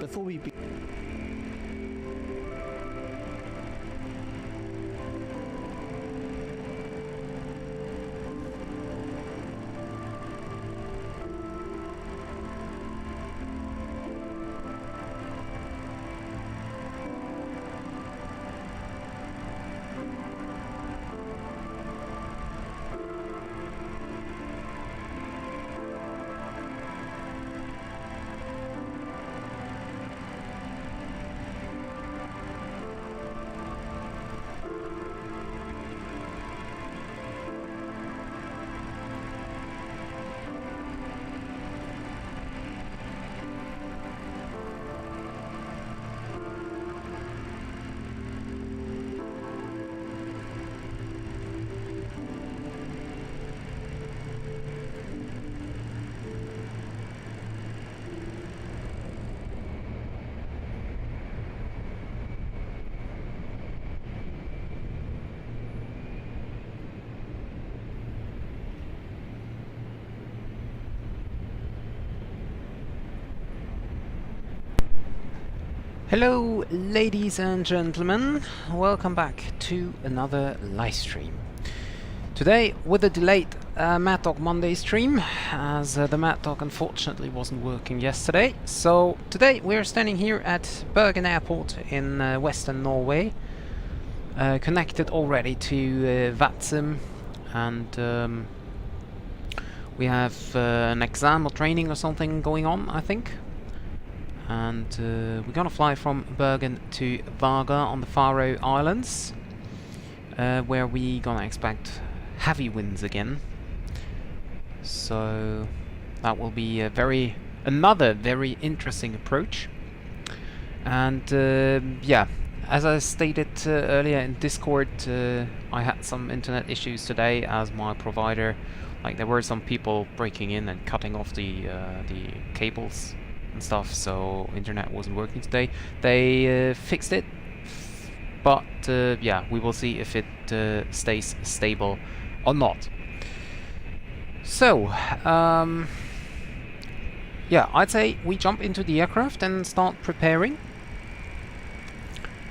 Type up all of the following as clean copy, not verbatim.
before we Hello ladies and gentlemen, welcome back to another live stream. Today with a delayed Maddog Monday stream, as the Maddog unfortunately wasn't working yesterday. So today we're standing here at Bergen airport in western Norway, connected already to VATSIM, and we have an exam or training or something going on, I think. And we're gonna fly from Bergen to Vagar on the Faroe Islands, where we gonna expect heavy winds again. So that will be another very interesting approach. And yeah, as I stated earlier in Discord, I had some internet issues today as my provider, like there were some people breaking in and cutting off the cables and stuff, so internet wasn't working today. They fixed it, but yeah, we will see if it stays stable or not. So yeah, I'd say we jump into the aircraft and start preparing,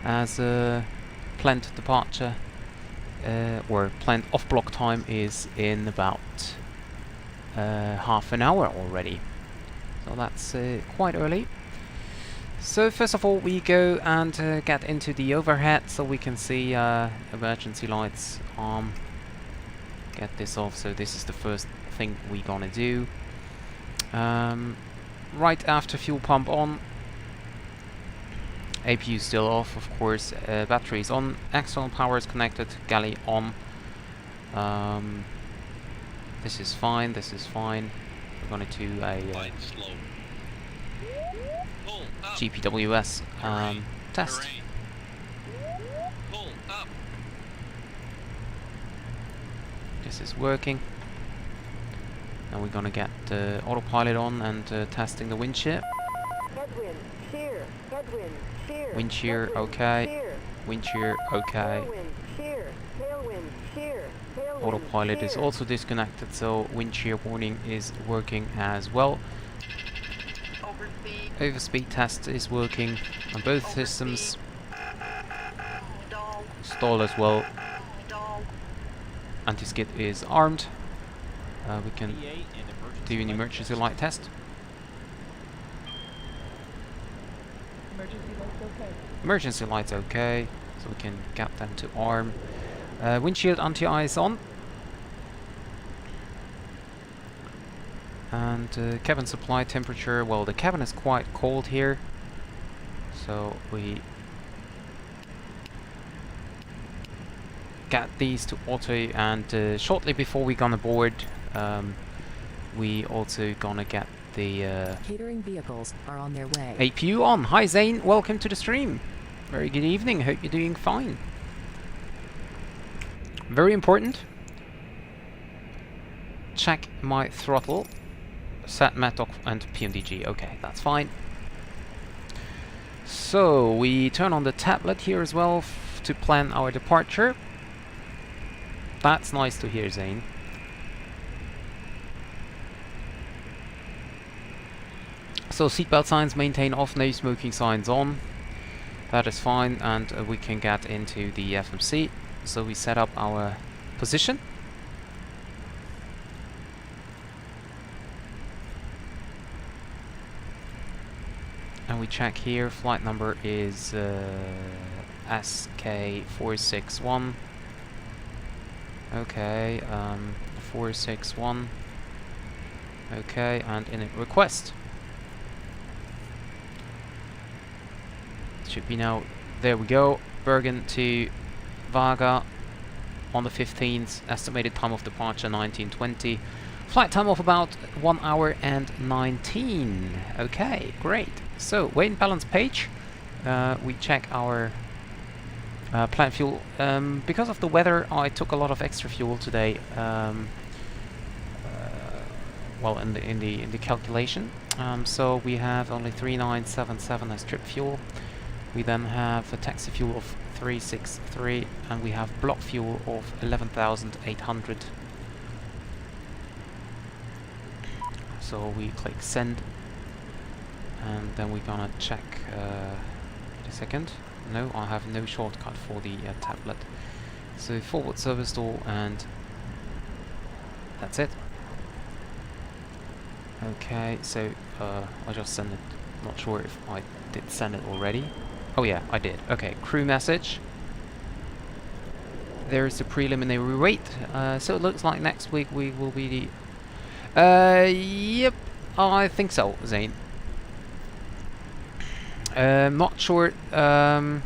as planned departure or planned off-block time is in about half an hour already. So that's quite early. So first of all, we go and get into the overhead so we can see emergency lights. Get this off. So this is the first thing we're gonna do. Right after fuel pump on. APU still off, of course. Battery is on. External power is connected. Galley on. This is fine. This is fine. We're going to do a GPWS test. This is working. Now we're going to get autopilot on and testing the wind shear. Headwind, shear, headwind, shear. Wind shear, okay. Wind shear, okay. Tailwind, shear, tailwind, shear, tailwind, Autopilot shear. is also disconnected, so wind shear warning is working as well. Overspeed. Overspeed test is working on both systems. Stall as well. Anti-skid is armed. We can do an emergency light test. Emergency lights okay, so we can get them to arm. Windshield anti-ice on. And cabin supply temperature, well, the cabin is quite cold here, so we get these to auto, and shortly before we gonna board, we also gonna get the catering vehicles are on their way. APU on. Hi Zane, welcome to the stream. Very good evening, hope you're doing fine. Very important. Check my throttle. Set Maddog and PMDG. Okay, that's fine. So we turn on the tablet here as well to plan our departure. That's nice to hear, Zane. So seatbelt signs maintain off, no smoking signs on. That is fine, and we can get into the FMC. So we set up our position. And we check here, flight number is SK461. Okay, 461. Okay, and init request. Should be now, there we go, Bergen to Vagar on the 15th, estimated time of departure 19:20, flight time of about 1 hour and 19. Okay, great. So weight and balance page, we check our plant fuel. Because of the weather, I took a lot of extra fuel today. Well, in the calculation. So we have only 3977 as trip fuel. We then have a taxi fuel of 363, and we have block fuel of 11,800. So we click send, and then we're gonna check. Wait a second. No, I have no shortcut for the tablet. So forward service door, and that's it. Okay, so I just sent it. Not sure if I did send it already. Oh yeah, I did. Okay, crew message. There's the preliminary weight. So it looks like next week we will be the... yep, I think so, Zane. Not sure. I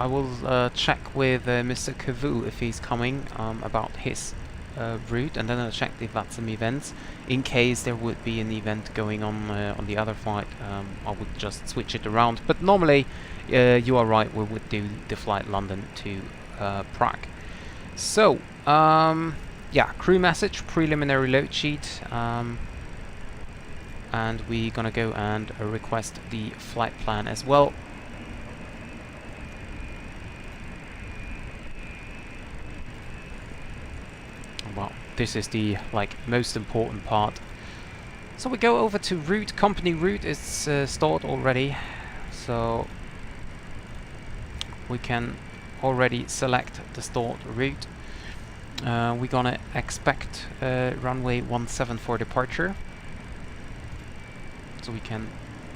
will check with Mr. Kavu if he's coming about his route, and then I'll check the VATSIM events. In case there would be an event going on the other flight, I would just switch it around. But normally, you are right, we would do the flight London to Prague. So, yeah, crew message, preliminary load sheet, and we're gonna go and request the flight plan as well. Well, this is the most important part. So we go over to route. Company route is stored already, so we can already select the stored route. We're gonna expect runway 17 for departure. so we can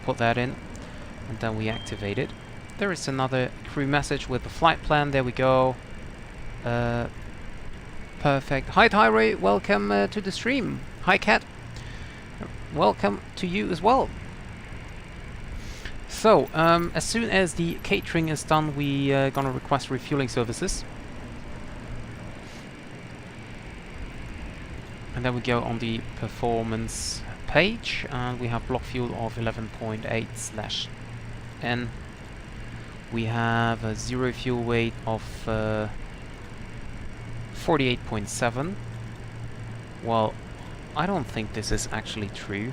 put that in, and then we activate it. There is another crew message with the flight plan. There we go. Perfect. Hi Tyre, welcome to the stream. Hi Cat, welcome to you as well. So, as soon as the catering is done, we gonna request refueling services. And then we go on the performance page, and we have block fuel of 11.8/N. We have a zero fuel weight of 48.7. Well, I don't think this is actually true.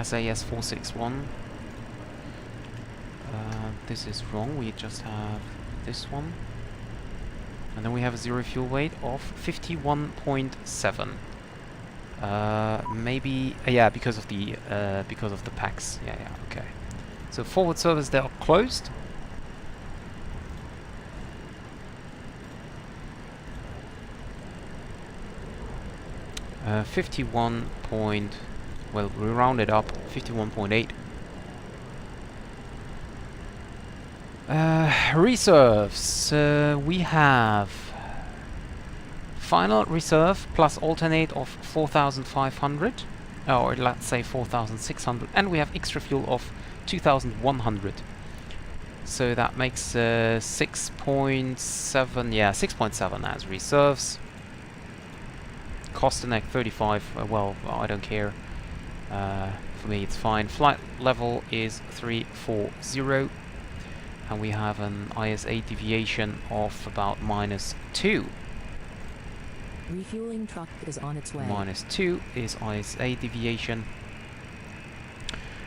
SAS 461. This is wrong. We just have this one. And then we have a zero fuel weight of 51.7. Maybe yeah, because of the packs. Yeah, okay. So forward servers, they are closed. Well, we round it up, 51.8. Reserves. We have final reserve plus alternate of 4,500, or let's say 4,600, and we have extra fuel of 2,100. So that makes 6.7. Yeah, 6.7 as reserves. Kostanek 35. Well, I don't care. For me, it's fine. Flight level is 340. And we have an ISA deviation of about -2. Refueling truck is on its way. -2 is ISA deviation.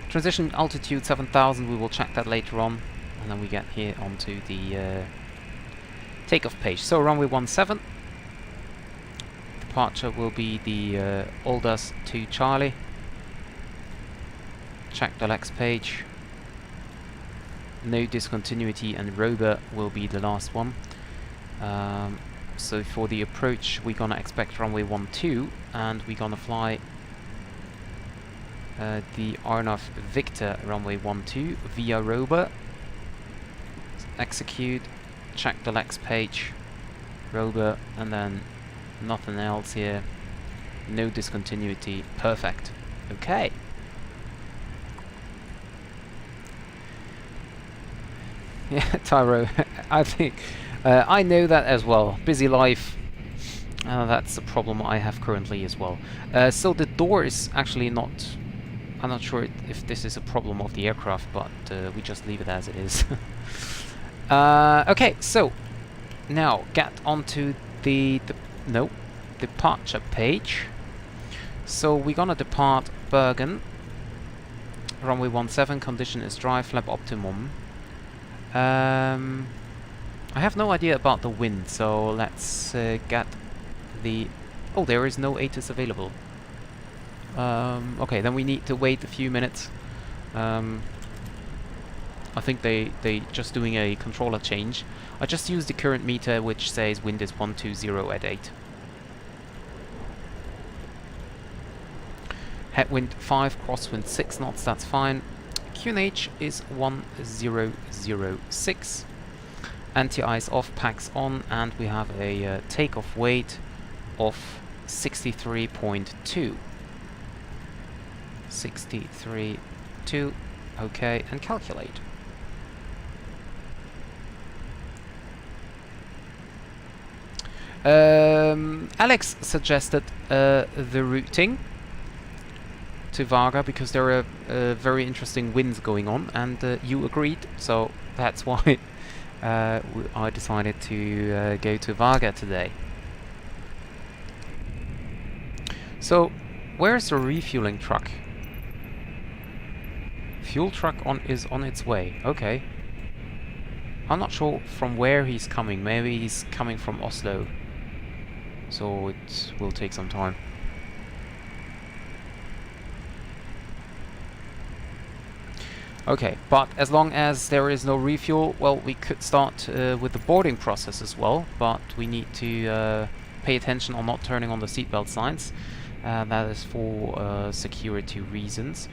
Transition altitude 7,000. We will check that later on. And then we get here onto the takeoff page. So runway 17. Departure will be the Aldous to Charlie. Check the Lex page. No discontinuity, and Rover will be the last one. So for the approach, we're gonna expect runway 12, and we're gonna fly the Arnav Victor runway 12 via Rover. Execute, check the Lex page, Rover, and then nothing else here. No discontinuity. Perfect. Okay. Yeah, Tyro, I think I know that as well. Busy life. That's a problem I have currently as well. So the door is actually not... I'm not sure if this is a problem of the aircraft, but we just leave it as it is. Okay, so now get onto the departure page. So we're gonna depart Bergen. Runway 17, condition is dry, flap optimum. I have no idea about the wind, so let's get the... Oh, there is no ATIS available. Okay, then we need to wait a few minutes. I think they just doing a controller change. I just used the current meter, which says wind is 120 at 8. Headwind 5, crosswind 6 knots, that's fine. QNH is 1006. Anti-ice off, packs on, and we have a takeoff weight of 63.2. 63.2. Okay, and calculate. Alex suggested the routing to Vagar because there are very interesting winds going on, and you agreed, so that's why I decided to go to Vagar today. So, where's the refueling truck? Fuel truck is on its way. Okay. I'm not sure from where he's coming. Maybe he's coming from Oslo. So it will take some time. Okay, but as long as there is no refuel, well, we could start with the boarding process as well, but we need to pay attention on not turning on the seatbelt signs. That is for security reasons.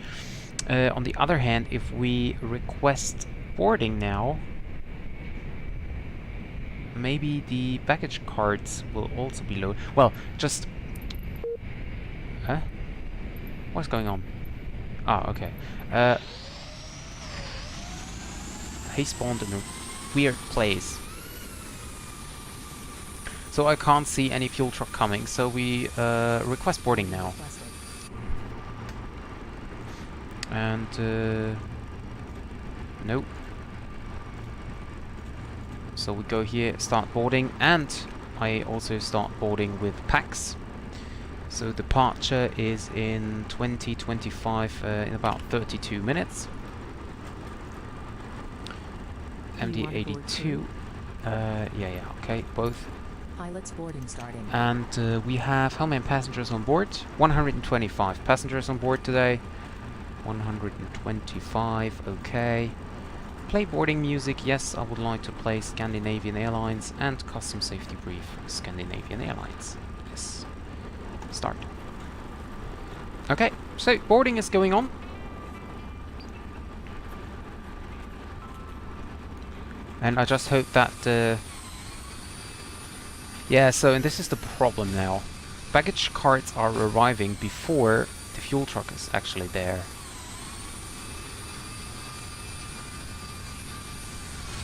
On the other hand, if we request boarding now, maybe the baggage cards will also be low. Well, just... Huh? What's going on? Ah, okay. He spawned in a weird place. So I can't see any fuel truck coming, so we request boarding now. And nope. So we go here, start boarding, and I also start boarding with packs. So departure is in 2025 in about 32 minutes. MD-82. Yeah, okay, both. Pilots boarding starting. And we have how many passengers on board? 125 passengers on board today. 125, okay. Play boarding music, yes, I would like to play Scandinavian Airlines and Custom Safety Brief, Scandinavian Airlines. Yes. Start. Okay, so boarding is going on. And I just hope that... yeah, so and this is the problem now. Baggage carts are arriving before the fuel truck is actually there.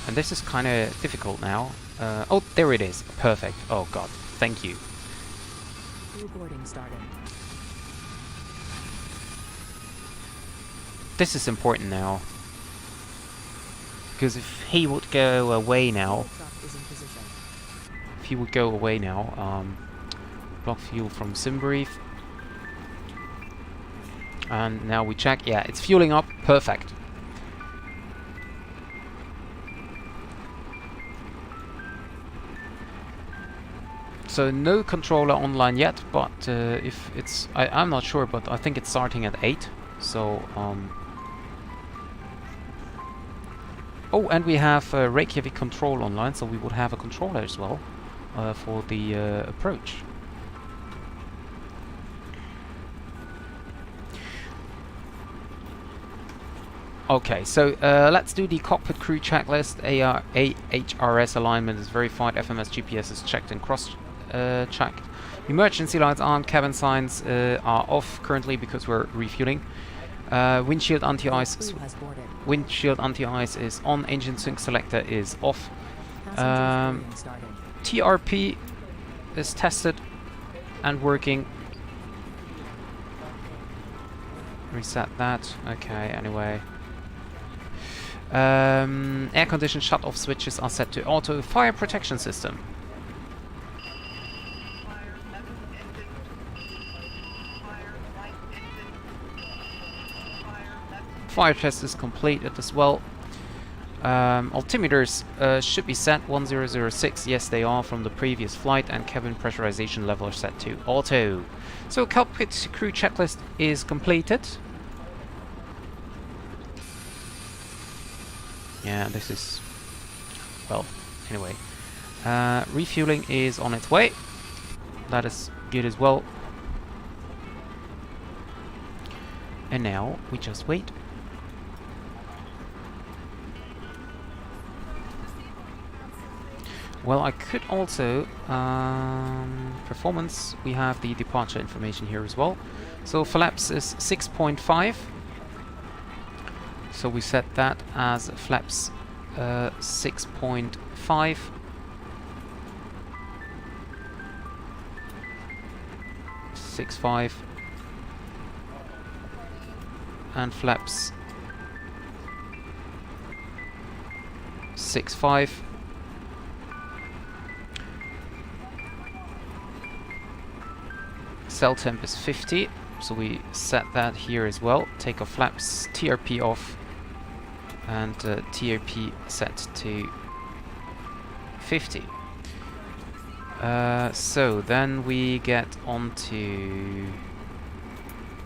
And this is kind of difficult now. Oh, there it is. Perfect. Oh god, thank you. Boarding starting. This is important now. Because if he would go away now... If he would go away now, block fuel from SimBrief. And now we check. Yeah, it's fueling up. Perfect. So no controller online yet, but if it's... I'm not sure, but I think it's starting at 8. So, oh, and we have Reykjavik control online, so we would have a controller as well for the approach. Okay, so let's do the cockpit crew checklist. AHRS alignment is verified, FMS GPS is checked and cross-checked. Emergency lights on, cabin signs are off currently because we're refueling. Windshield anti-ice is on, engine sync selector is off. TRP is tested and working. Reset that. Okay, anyway. Air condition shut-off switches are set to auto. Fire protection system. Fire test is completed as well. Altimeters should be set 1006. Yes, they are from the previous flight, and cabin pressurization level are set to auto. So cockpit crew checklist is completed. Yeah, this is... well, anyway. Refueling is on its way. That is good as well. And now we just wait. Well, I could also... performance, we have the departure information here as well. So flaps is 6.5. So we set that as flaps 6.5. 6.5. And flaps 6.5. Cell temp is 50, so we set that here as well. Take off flaps, TRP off, and TRP set to 50. So then we get on to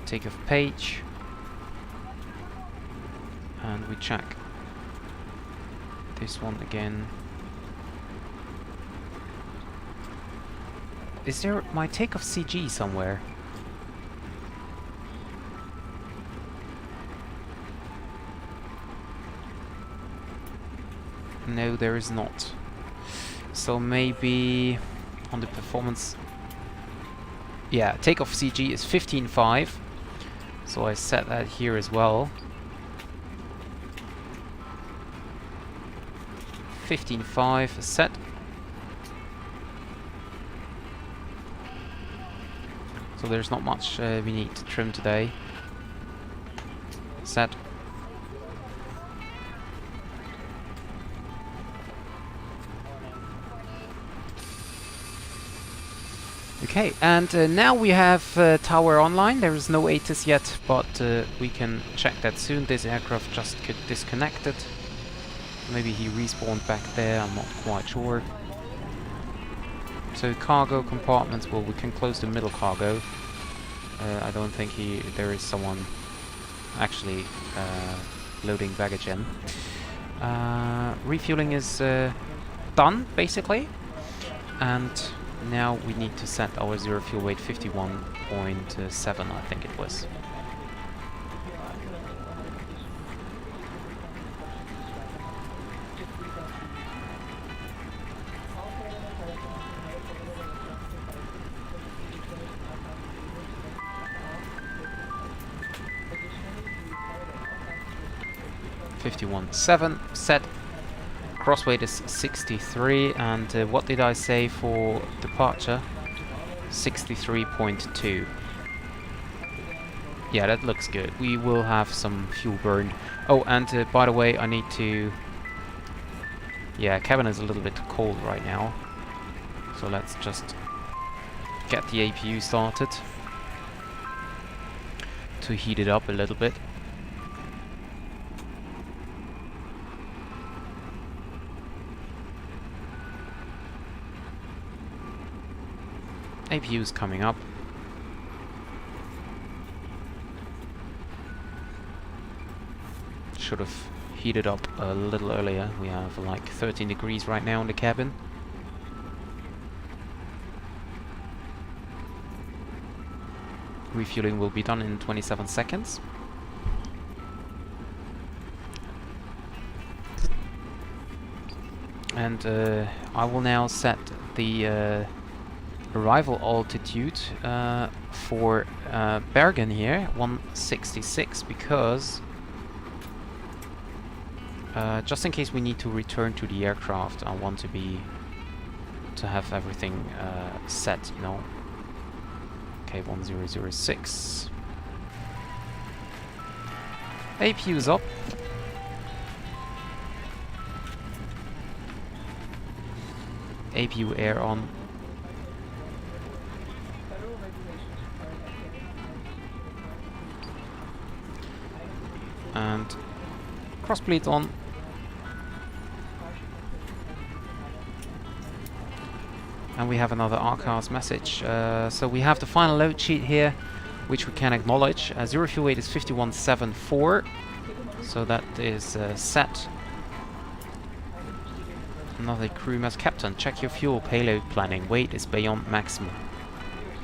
takeoff page, and we check this one again. Is there my takeoff CG somewhere? No, there is not. So maybe on the performance... Yeah, takeoff CG is 15.5. So I set that here as well. 15.5 is set. So there's not much we need to trim today. Set. Okay, and now we have tower online. There is no ATIS yet, but we can check that soon. This aircraft just got disconnected. There he respawned back there, I'm not quite sure. So cargo compartments, well, we can close the middle cargo. I don't think there is someone actually loading baggage in. Refueling is done, basically. And now we need to set our zero fuel weight 51.7, I think it was. .7 set. Cross weight is 63, and what did I say for departure? 63.2. Yeah, that looks good. We will have some fuel burned. Oh, and by the way, I need to... Yeah, cabin is a little bit cold right now. So let's just get the APU started to heat it up a little bit. APU is coming up. Should have heated up a little earlier. We have like 13 degrees right now in the cabin. Refueling will be done in 27 seconds. And I will now set the arrival altitude for Bergen here, 166, because just in case we need to return to the aircraft, I want to have everything set, you know. Okay, 1006. APU is up. APU air on. And crossbleed on. And we have another RCAS message. So we have the final load sheet here, which we can acknowledge. Zero fuel weight is 5174. So that is set. Another crew mess. Captain, check your fuel payload planning. Weight is beyond maximum.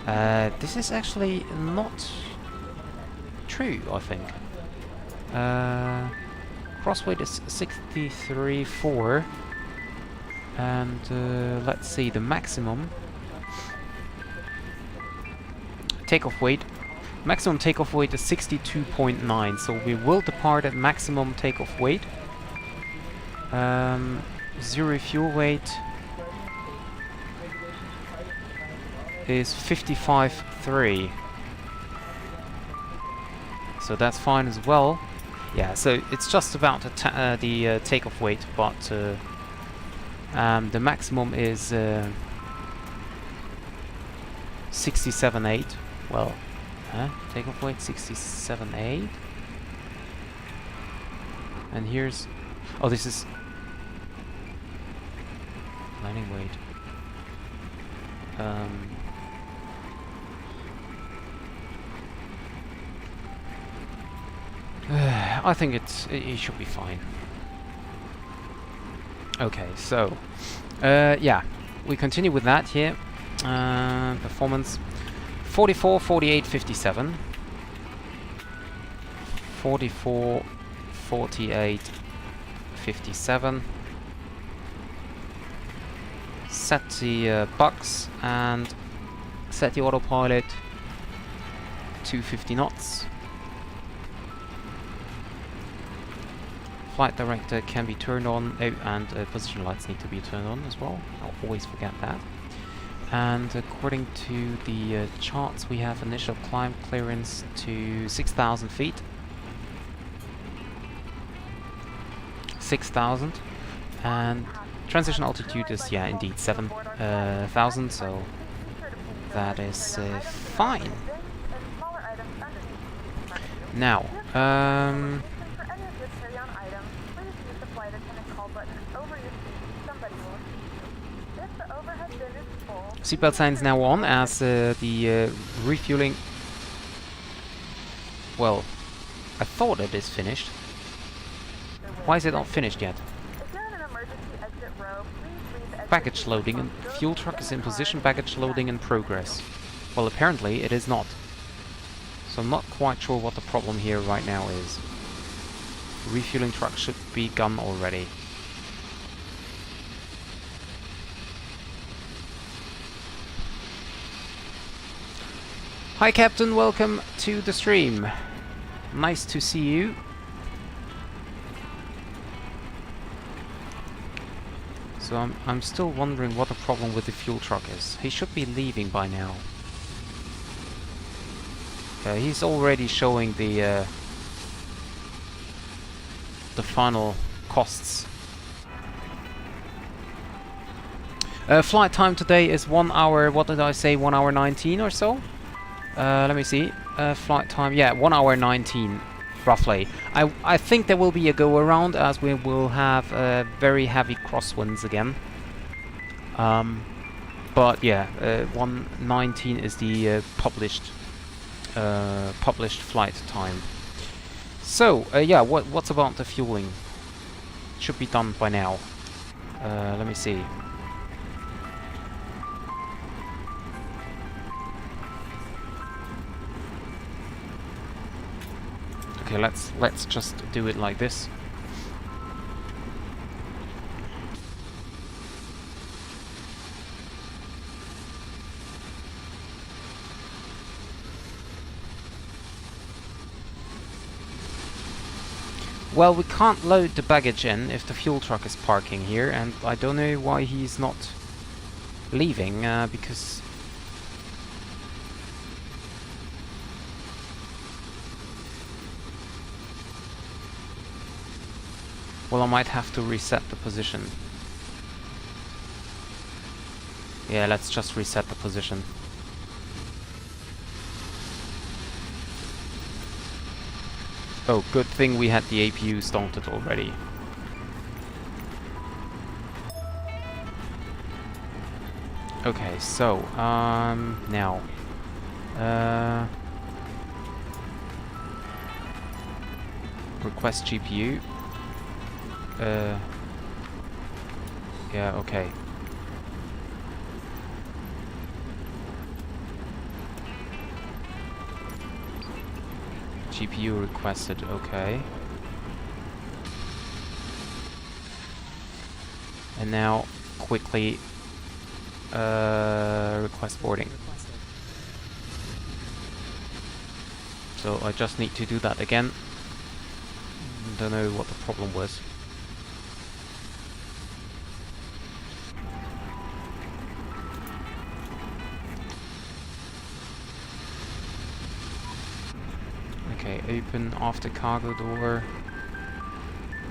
This is actually not true, I think. Cross weight is 63.4, and let's see the maximum takeoff weight. Maximum takeoff weight is 62.9, so we will depart at maximum takeoff weight. Zero fuel weight is 55.3, so that's fine as well. Yeah, so it's just about the takeoff weight, but the maximum is 67.8. Well, takeoff weight 67.8, and here's this is landing weight. I think it should be fine. Okay, so yeah, we continue with that here. Performance 44, 48, 57. 44, 48, 57. Set the bucks and set the autopilot to 50 knots. Flight director can be turned on, and position lights need to be turned on as well. I'll always forget that. And according to the charts, we have initial climb clearance to 6,000 feet. 6,000. And transition altitude is, yeah, indeed 7,000, so that is fine. Now, seatbelt signs now on as the refueling. Well, I thought it is finished. Why is it not finished yet? Baggage loading and fuel truck is in position. Baggage loading in progress. Well, apparently it is not. So I'm not quite sure what the problem here right now is. Refueling truck should be gone already. Hi Captain, welcome to the stream. Nice to see you. So I'm still wondering what the problem with the fuel truck is. He should be leaving by now. He's already showing the final costs. Flight time today is 1 hour, what did I say, 1 hour 19 or so? Let me see. Flight time, yeah, 1 hour 19, roughly. I think there will be a go-around as we will have very heavy crosswinds again. But yeah, 1:19 is the published flight time. So yeah, what's about the fueling? Should be done by now. Let me see. Okay, let's just do it like this. Well, we can't load the baggage in if the fuel truck is parking here, and I don't know why he's not leaving, because... Well, I might have to reset the position. Yeah, let's just reset the position. Oh, good thing we had the APU started already. Okay, so, now... request GPU. Yeah, okay. GPU requested, okay. And now, quickly, request boarding. So I just need to do that again. Don't know what the problem was. Okay, open after cargo door.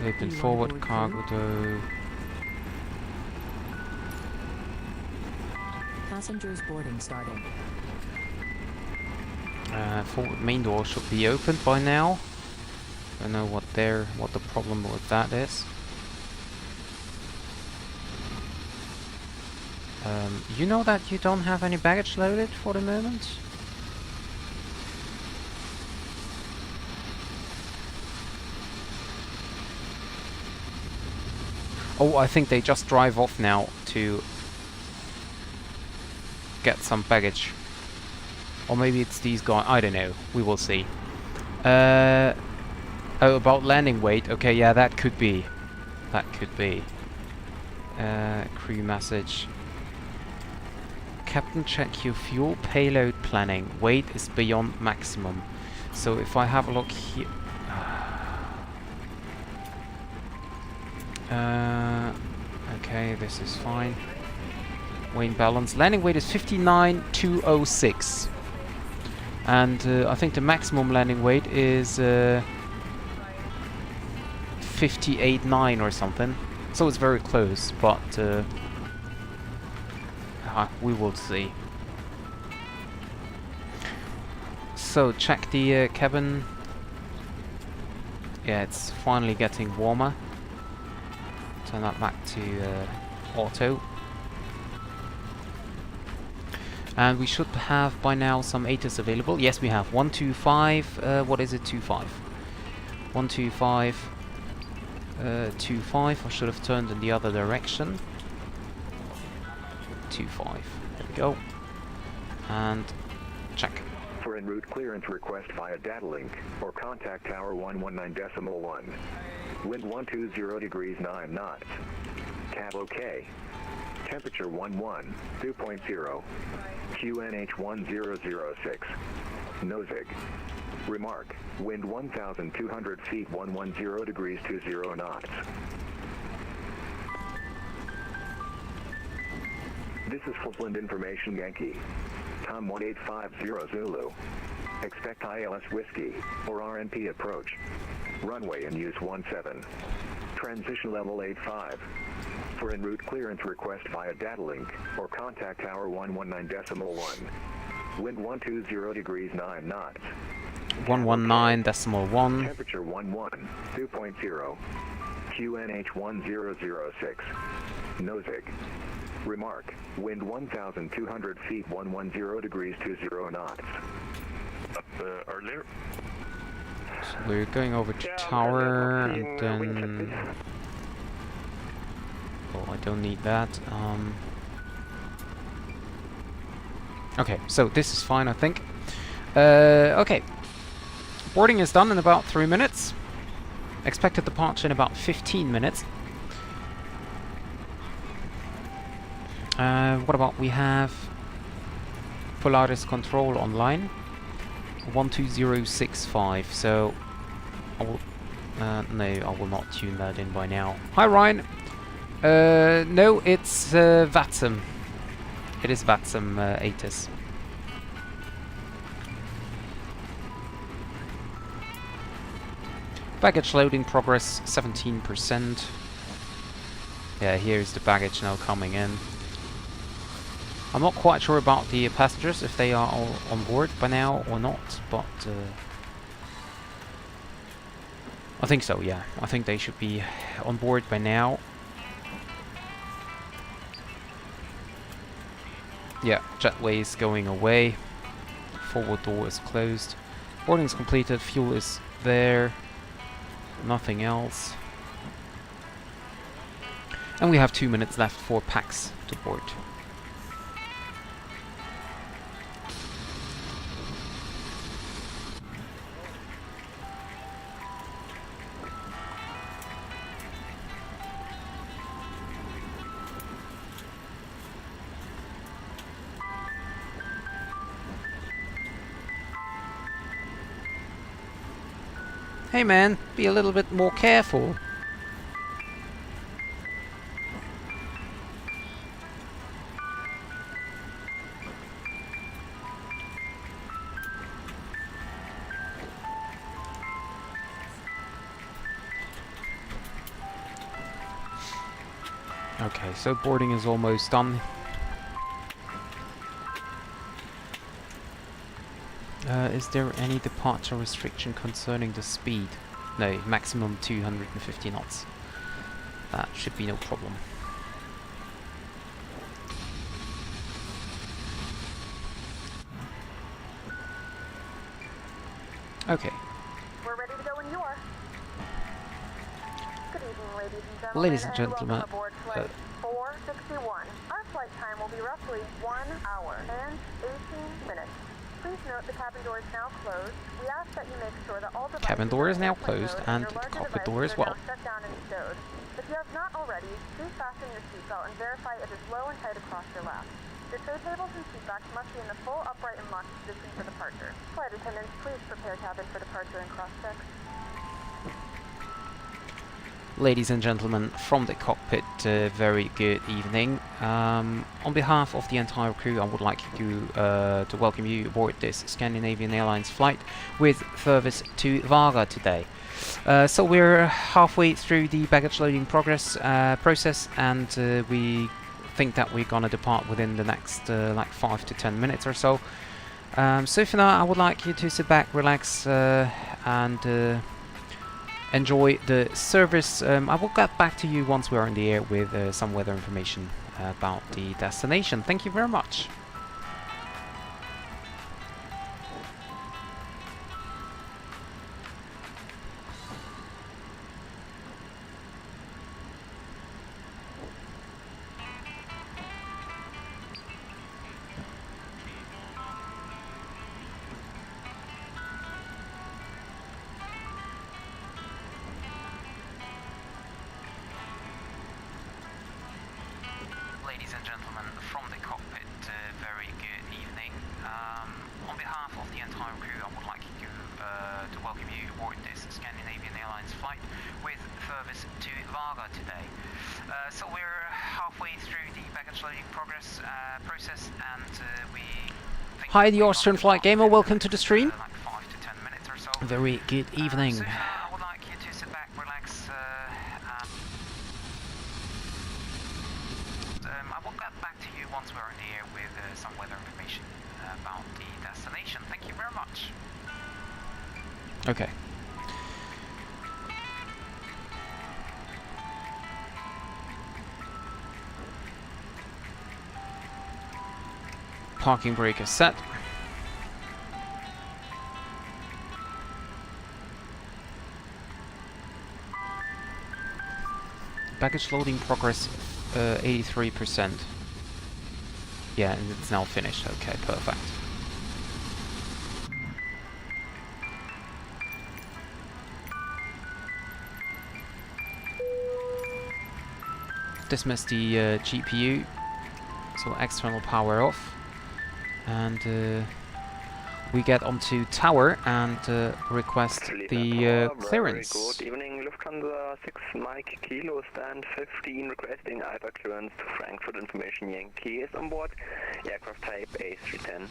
Open forward cargo door. Passengers boarding starting. Forward main door should be opened by now. I don't know what the problem with that is. You know that you don't have any baggage loaded for the moment? Oh, I think they just drive off now to get some baggage. Or maybe it's these guys. I don't know. We will see. Oh, about landing weight. Okay, yeah, that could be. That could be. Crew message. Captain, check your fuel payload planning. Weight is beyond maximum. So if I have a look here... okay, this is fine. Weight balance. Landing weight is 59,206. And I think the maximum landing weight is 58.9 or something. So it's very close, but we will see. So check the cabin. Yeah, it's finally getting warmer. Turn that back to auto. And we should have by now some ATIS available. Yes, we have 125. What is it? 25. 125. 25. I should have turned in the other direction. 25. There we go. And check. For en route clearance request via data link or contact tower 119.1. Wind 120 degrees 9 knots. Cab OK. Temperature 11, 2.0. QNH 1006. Nozig. Remark. Wind 1,200 feet 110 degrees 20 knots. This is Flatland Information Yankee. Tom 1850 Zulu. Expect ILS Whiskey or RNP approach. Runway in use 17. Transition level 85. For en route clearance request via data link or contact tower 119.1. Wind 120 degrees 9 knots. 119.1. Temperature 11, 2.0. QNH 1006. Nozig. Remark. Wind 1,200 feet 110 degrees 20 knots. Earlier. So we're going over to tower and then... Oh, I don't need that. Okay, so this is fine, I think. Okay. Boarding is done in about 3 minutes. Expected departure in about 15 minutes. What about we have Polaris control online 12065. So I will no, I will not tune that in by now. Hi Ryan. No, it's VATSIM. It is VATSIM ATIS. Baggage loading progress 17%. Yeah, here's the baggage now coming in. I'm not quite sure about the passengers, if they are all on board by now or not, but I think so, yeah. I think they should be on board by now. Yeah, jetway is going away. Forward door is closed. Boarding is completed, fuel is there. Nothing else. And we have 2 minutes left for packs to board. Hey man, be a little bit more careful. Okay, so boarding is almost done. Is there any departure restriction concerning the speed? No, maximum 250 knots. That should be no problem. Okay. We're ready to go when you are. Good evening. ladies and gentlemen. Ladies and gentlemen, welcome aboard flight 461. Our flight time will be roughly 1 hour and 18 minutes. Please note the cabin door is now closed. We ask that you make sure that all devices cabin door is are now in airplane closed mode and your the larger cockpit devices door as are well. now shut down and stowed. If you have not already, please fasten your seatbelt and verify it is low and tight across your lap. Your tray tables and seat backs must be in the full upright and locked position for departure. Flight attendants, please prepare cabin for departure and cross-check. Ladies and gentlemen, from the cockpit, very good evening. On behalf of the entire crew, I would like to welcome you aboard this Scandinavian Airlines flight with service to Vagar today. So we're halfway through the baggage loading process, and we think that we're gonna depart within the next like 5 to 10 minutes or so. So for now, I would like you to sit back, relax, and enjoy the service. I will get back to you once we are in the air with some weather information about the destination. Thank you very much. Ladies and gentlemen, from the cockpit, very good evening. On behalf of the entire crew, I would like to welcome you aboard this Scandinavian Airlines flight with service to Vagar today. So we're halfway through the baggage loading process, and we think Hi, the Austrian Flight Gamer. Welcome to the stream. like 5 to 10 minutes or so. Very good evening. So I would like you to sit back, relax, I will get back to you once we're in the air with some weather information about the destination. Thank you very much. Okay. Parking brake is set. Baggage loading progress 83%. Yeah, and it's now finished. Okay, perfect. Dismiss the GPU, so external power off, and we get onto tower and request the clearance. Good evening, Lufthansa 6 Mike Kilo stand 15 requesting IFA clearance to Frankfurt. Information Yankee is on board. Aircraft type A310.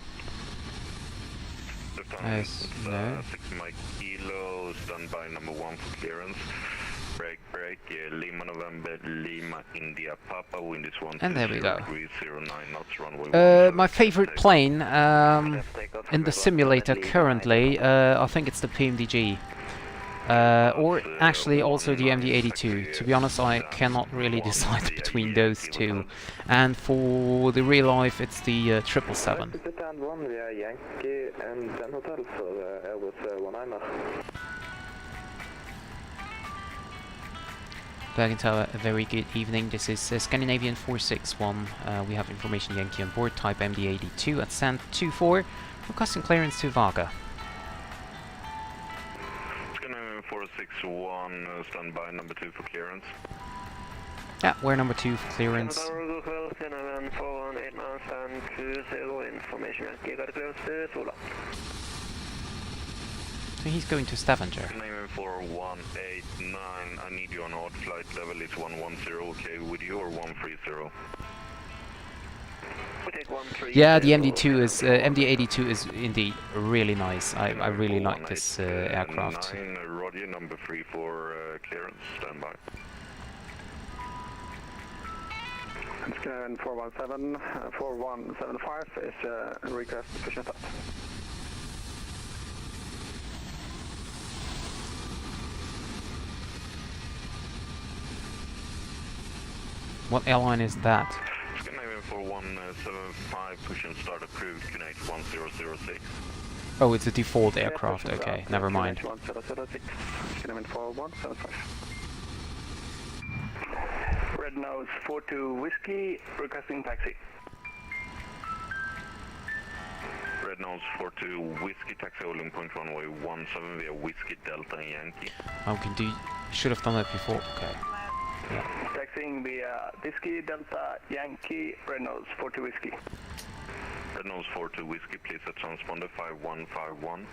Lufthansa No. 6 Mike Kilo, standby number 1 for clearance. Break, Lima November, Lima India Papa, wind is 1 And there we go. 09 knots, runway My favorite plane in the simulator currently, I think it's the PMDG. Or actually also the MD-82. To be honest, I cannot really decide between those two. And for the real life, it's the 777. Stand 1 via Yankee and then hotel for Airbus 19er. Bergen Tower, a very good evening. This is Scandinavian 461. We have information Yankee on board, type MD-82 at stand 24, requesting clearance to Vagar. Scandinavian 461, standby number 2 for clearance. Yeah, we're number 2 for clearance. Scandinavian 418 stand 20, information Yankee got clearance to Sola. So he's going to Stavanger. Scandinavian 4189, I need you on odd flight level, it's 110, okay with you, or 130? Yeah, the MD-2 is MD-82 is indeed really nice. I really like this aircraft. Roger, number 3 for clearance, standby. Scandinavian 417, 4175 is request pushing start. What airline is that? Scandinavian 4175, push and start approved, Connect 1006. Oh, it's a default aircraft. Okay, never mind. 1006, Scandinavian 4175. Red Nose 42 Whiskey, requesting taxi. Red Nose 42 Whiskey, taxi holding point runway 17 via Whiskey Delta Yankee. Okay, should have done that before. Okay. Yeah. Taxiing via Whiskey Delta Yankee, Red Nose 42 Whiskey. Red Nose 42 Whiskey, please at transponder 5151.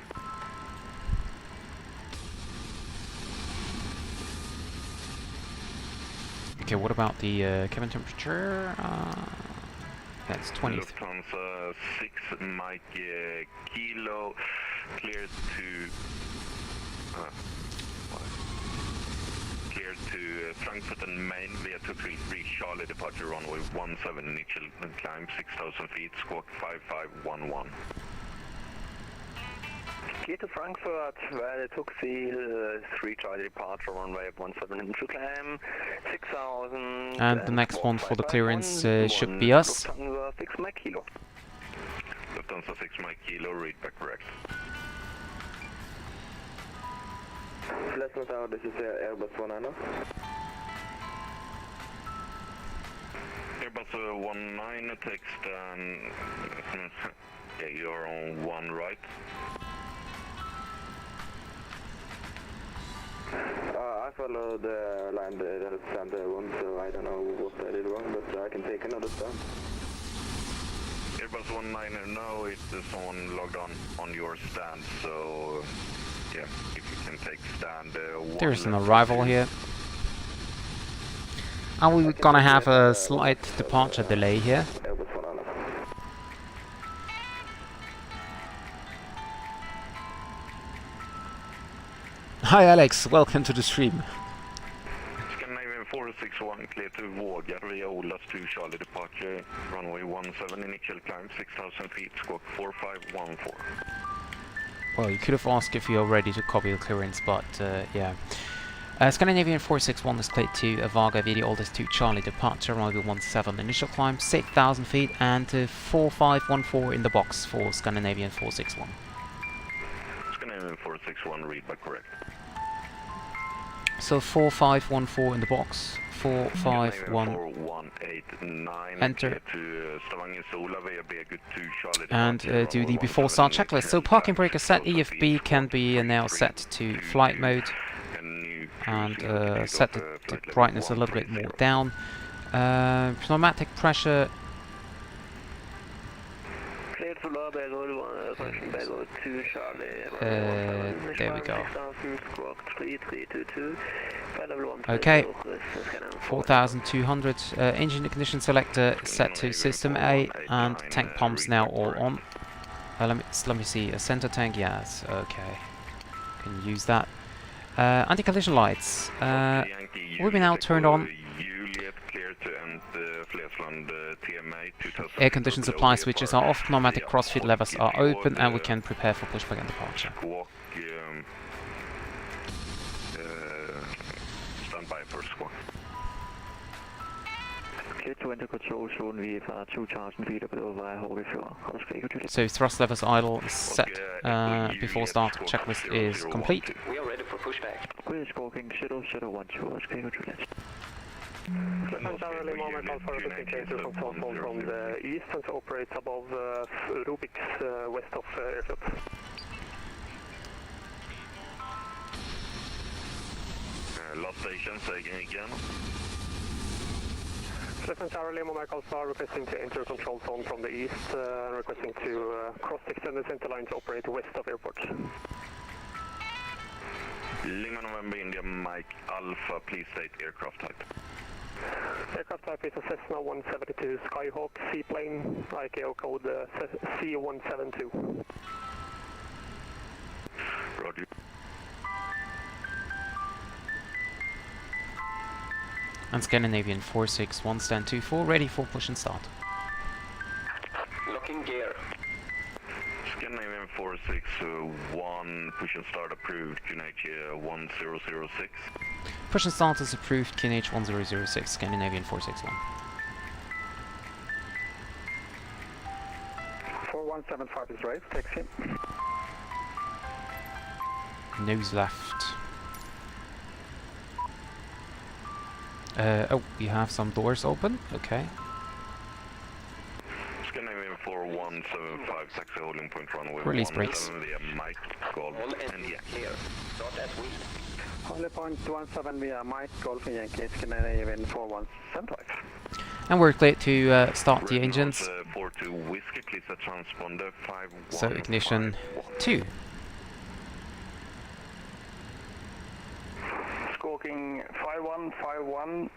Okay, what about the cabin temperature? That's 20. Lufthansa 6 Mike Kilo, cleared to Frankfurt and Main via 233 Charlie, departure runway 17, initial climb 6,000 feet, squawk 5511. Clear to Frankfurt, via taxi 3 Charlie, departure runway 17, initial climb 6,000. And the next one for the clearance should be us. Lufthansa 6 Mike Kilo. Lufthansa 6 Mike Kilo, read back correct. Pleasant Tower, this is Airbus 19. Airbus 19, text yeah, you're on 1 right. I follow the line that center one, so I don't know what I did wrong, but I can take another stand. Airbus 19, no, it's someone logged on your stand, so yeah, if you can take stand. There's an arrival here. And we're gonna have a slight departure delay here. Hi Alex, welcome to the stream. Scandinavian 461, clear to Vagar via Olas 2 Charlie, departure runway 17, initial climb 6,000 feet, squawk 4514. Well, you could have asked if you're ready to copy the clearance, but yeah. Scandinavian 461 is cleared to Vagar via Olas 2 Charlie, departure runway 17, initial climb 6,000 feet, and 4514 in the box for Scandinavian 461. Scandinavian 461, read back correct. So 4514 in the box. 45189. Enter. To Stavanger Sola via Bergen 2 Charlie. And do the before start checklist. So parking brake is set. EFB can be now set to flight mode. And set the brightness a little bit more down. Pneumatic pressure. There we go. Okay, 4,200. Engine ignition selector set to system A, and tank pumps now all on. Let me see. A center tank, yes. Okay, can use that. Anti-collision lights will be now turned on. Air condition supply switches are off, pneumatic crossfeed levers are open, and we can prepare for pushback and departure. Stand by for squawk. So thrust levers idle set before start. Checklist is complete. We are ready for pushback. We're squawking shadow 12. Charlie Moment Alpha requesting change from phone from the east and to operate above Rubik's west of airfield. Last station, say again. Charlie Moment Alpha requesting to enter control zone from the east, requesting to cross the extended center line to operate west of airport. Lima November India Mike Alpha, please state aircraft type. Aircraft type is a Cessna 172 Skyhawk seaplane, ICAO code C172. Roger. And Scandinavian 461 stand 24, ready for push and start. Locking gear. Scandinavian 461, push and start approved, QNH 1006. Push and start is approved, QNH 1006, Scandinavian 461. 4175 is right, taxi. Nose left. Oh, we have some doors open. Okay. Scandinavian 4175, taxi holding point runway Release brakes. 17 via Mike, Golf, and Yankee. Holding point 17 via Mike, Golf and Yankee, Scandinavian 4175. And we're clear to start the engines. 42 Whiskey, please a transponder 51. So ignition 2. Squawking 5151,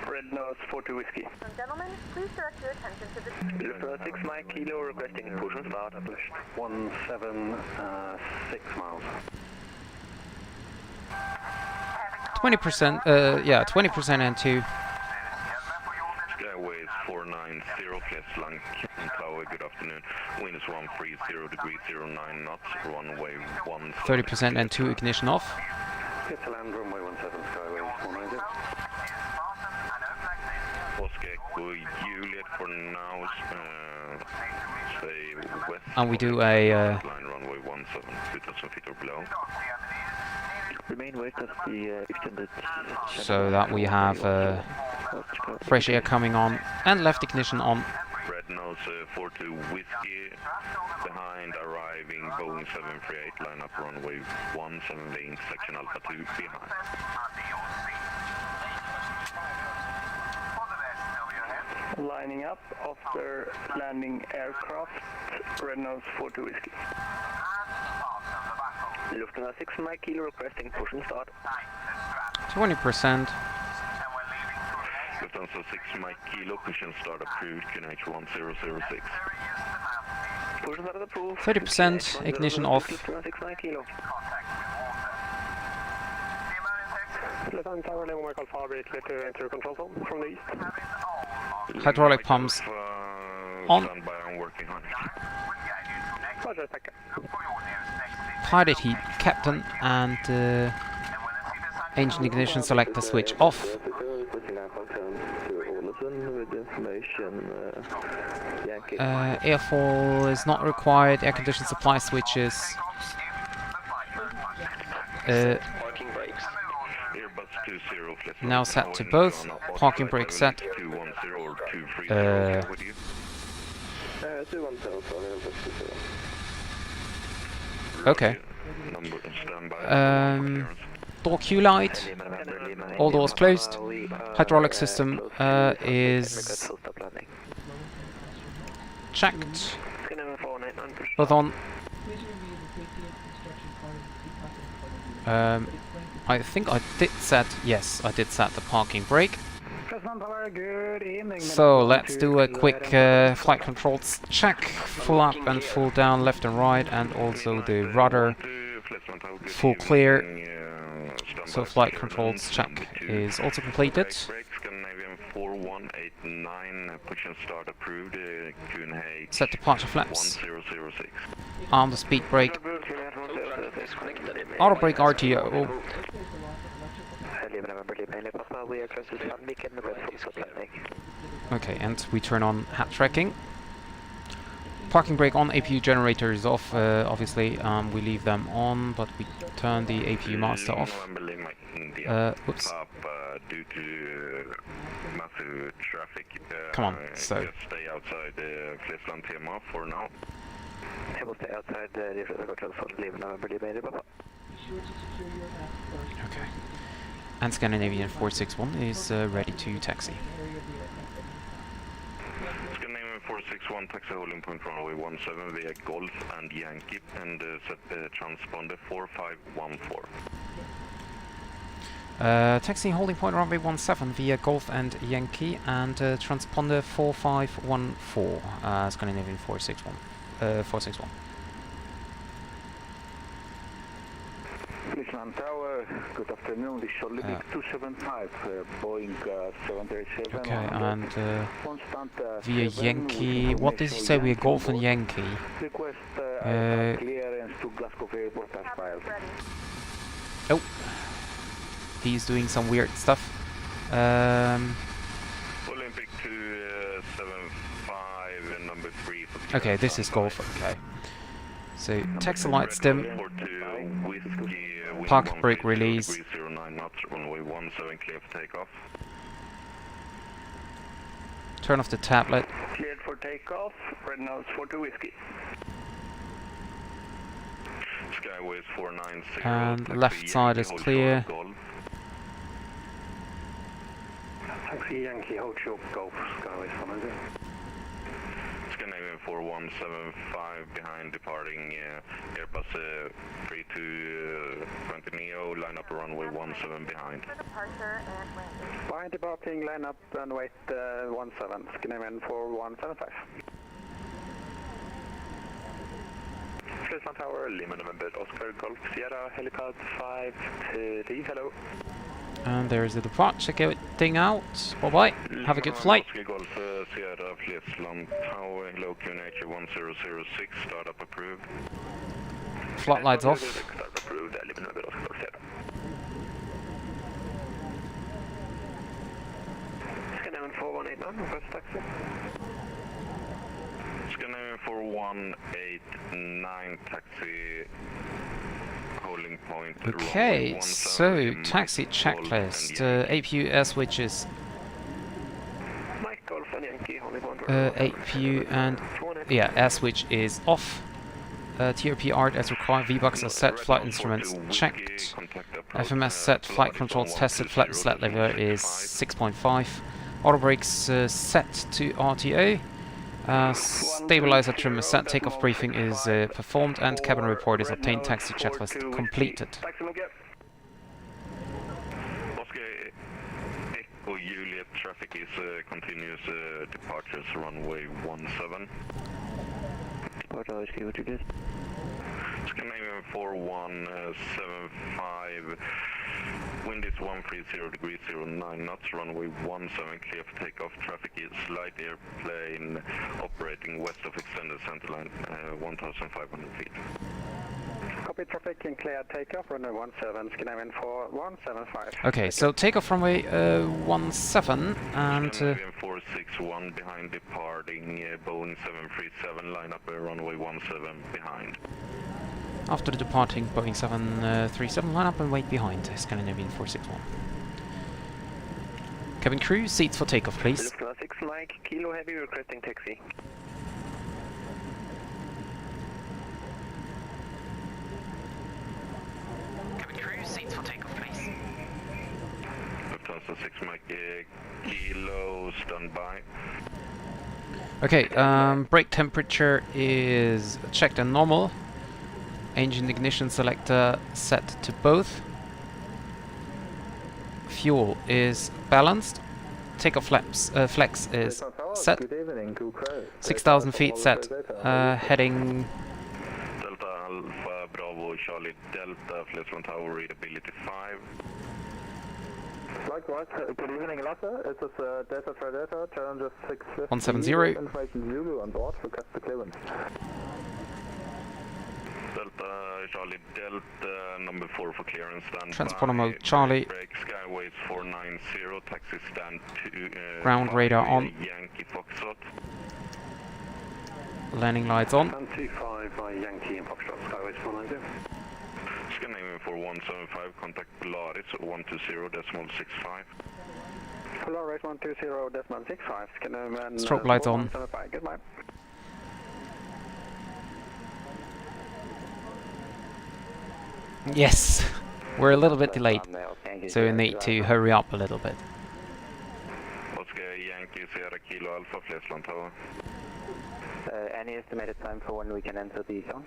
red nose 42 Whiskey. Gentlemen, please direct your attention to the... Lufthansa 6 Mike Kilo requesting push and start. 176 miles. 20%, yeah, 20% and 2. Skyways 490, clear slank and tower, good afternoon. Wind is 130 degrees 09 knots, runway 17. 30% and 2 ignition off. Get to land, runway 17, Skyway 490. Oscar Echo Juliet for now, say west. And we do a line runway 17, 2000 feet or below. Remain west of the extended... so that we have fresh air coming on and left ignition on. Red nose 42 Whiskey, behind arriving Boeing 738, line up runway 17, section Alpha 2 behind. Lining up after landing aircraft, red nose 42 Whiskey. Lufthansa 6 Mike Kilo requesting push and start. 20%. Lufthansa 6 Mike Kilo, push and start approved, QNH 1006. Push and start approved. 30% ignition off. Lufthansa 6 Mike Kilo. Lufthansa Tower, Lima Michael Fabre, clear to enter control zone from the east. Hydraulic pumps on. Stand by, I'm working on it. Roger, thank you. Pilot heat, captain, and engine ignition selector switch off. Airfall is not required. Air condition supply switches. Parking brakes. Airbus 20, flight Now set to both. Parking brake set. 210 or 230 Uh, with you. 210, Okay. Number standby. Door Q light. All doors closed. Hydraulic system is checked. Both on. I think I did set. Yes, I did set the parking brake. So let's do a quick flight controls check. Full up and full down, left and right, and also the rudder full clear. So flight controls check is also completed. Scandinavian 4189, push and start approved, QNH Set departure flaps. 1006. Arm the speed brake. Auto brake RTO. Okay, and we turn on hat tracking. Parking brake on, APU generator is off, obviously. We leave them on, but we turn the APU master off. Whoops. Due to massive traffic, Come on, so. Just stay outside Flesland TMA for now. I will stay outside the control for leave November, leave Papa. Okay. And Scandinavian 461 is ready to taxi. Scandinavian 461, taxi holding point runway 17 via Golf and Yankee, and set transponder 4514. Taxi holding point runway 17 via Golf and Yankee, and transponder 4514, Scandinavian 461. 461. Flesland Tower, good afternoon. This is Olympic 275, Boeing 737. Okay, and Constant, via Yankee. What did he say? Via Golf and Yankee. Request clearance to Glasgow Airport as filed. Oh, he's doing some weird stuff. Olympic 275, number 3. Okay, this is Golf. Okay. So taxi lights dim. Park brake release. 09 knots, runway 17 clear for takeoff. Turn off the tablet. Cleared for takeoff, red nose 42 whiskey. Skyways 490. And the left side is clear. Taxi Yankee, hold short Golf, Skyways 490. Scandinavian 4175 behind departing Airbus 3220 Neo, line up runway 17 behind. For departure and landing. Behind departing, line up and wait 17, Scandinavian 4175. Flytland Tower, Lima November, Oscar Golf Sierra, helipad 5-3, hello. And there's the departure getting out. Bye bye. Have a good flight. Oscar Golf Sierra, Flytland Tower, hello, QNH 1006, startup approved. Flight lights off. Startup approved, Lima November, Oscar Golf Sierra. Scandinavian 4189, request taxi. Scandinavian 4189, taxi holding point. Okay, runway so 17, taxi checklist. APU air switches. Mike Golf and Yankee, holding point. APU and yeah, air switch is off. TRP art as required. VBUCs are set. Flight instruments checked. FMS set. Flight controls tested. Flight sled lever is 6.5. Auto brakes set to RTO. Stabilizer trim is set, takeoff briefing is performed, and cabin report is obtained. Taxi checklist completed. Oscar Echo Juliet, traffic is continuous departures runway 17. Scandinavian 4175, wind is 130 degrees 09 knots, runway 17 clear for takeoff. Traffic is light airplane operating west of extended centerline, 1,500 feet. Copy traffic and clear takeoff, runway 17, Scandinavian 4175. Okay, so takeoff runway 17 and Scandinavian 461 behind departing Boeing 737, line up runway 17 behind. after the departing Boeing 737, line up and wait behind Scandinavian 461. Cabin crew, seats for takeoff, please. Lufthansa 6 Mike, Kilo Heavy requesting taxi. Cabin crew, seats for takeoff, please. Lufthansa 6 Mike, Kilo, stand by. Okay, brake temperature is checked and normal. Engine ignition selector set to both. Fuel is balanced. Takeoff flex is set. 6,000 feet set. Heading Delta Alpha Bravo Charlie Delta, Flytland Tower readability 5. Likewise, good evening, Lasse. This is Delta Predator, Challenger 650. 170. Information Zulu on board, request the clearance. Delta Charlie Delta, number 4 for clearance, stand Transponder by. mode Charlie. Break, Skyways 490, taxi stand 2. Ground radar on. Yankee Foxtrot. Landing lights on. 125 by Yankee and Foxtrot, Skyways 490. Scandinavian 4175, contact Polaris 120.65. Polaris 120.65, Scandinavian Strobe lights on. 175, goodbye. Yes, we're a little bit delayed, so we need to hurry up a little bit. Oscar Yankee Sierra Kilo Alpha, Flytland Tower. Any estimated time for when we can enter the zone?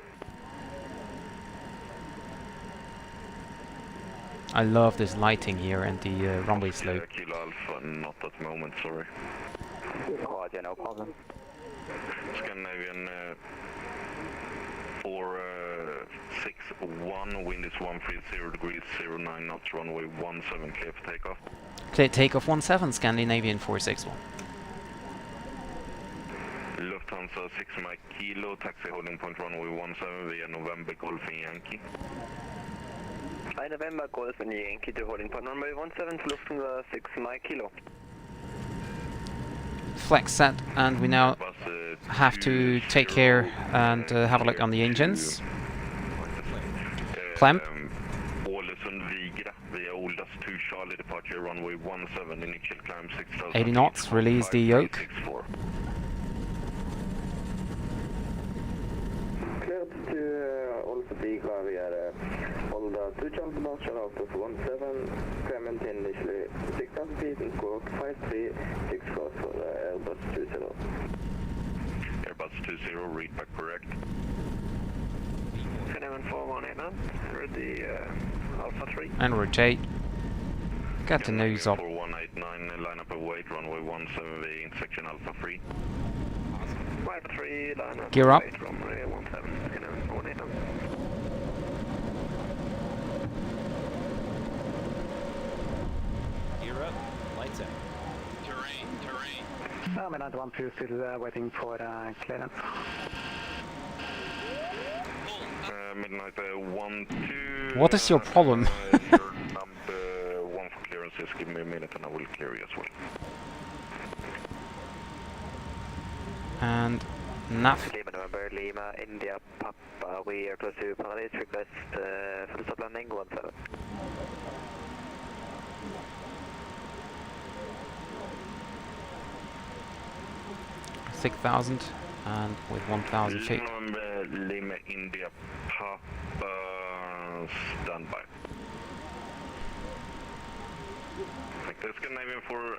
I love this lighting here and the runway slope. Kilo Alpha, not at the moment, sorry. Roger, no problem. Scandinavian 461, wind is 130 degrees 09 knots, runway 17 clear for takeoff. Clear takeoff 17, Scandinavian 461. Lufthansa 6 Mike Kilo, taxi holding point runway 17 via November Golf and Yankee. Hi, November Golf and Yankee to holding point runway 17 to Lufthansa 6 Mike Kilo. Flex set, and we now have to take care and have a look on the engines. Clamp. Ålesund Vigra via Oldast 2 Charlie departure, runway 17, initial climb 6,000 80 knots, release the yoke. 5364. Cleared to all fatigue Vagar, hold 2 channel departure out of 17, climb maintain initially 6,000 feet and squawk 5364 for Airbus 20. Airbus 20, read back correct. 741 ready Alpha 3. And rotate. Get the nose up. 4189, line up await, runway 17, intersection Alpha 3. Alpha 3, line up Gear up. await, runway 17, 189. Gear up, lights out. MD-82 still waiting for clearance. Midnight 12. What is your problem? Your number 1 for clearances, give me a minute and I will clear you as well. And nav. Lima November, Lima, India, Papa, we are close to Paradise, request full stop landing 17. 6,000 and with 1,000 feet. November, Lima, India, Papa, standby. Vector Scandinavian for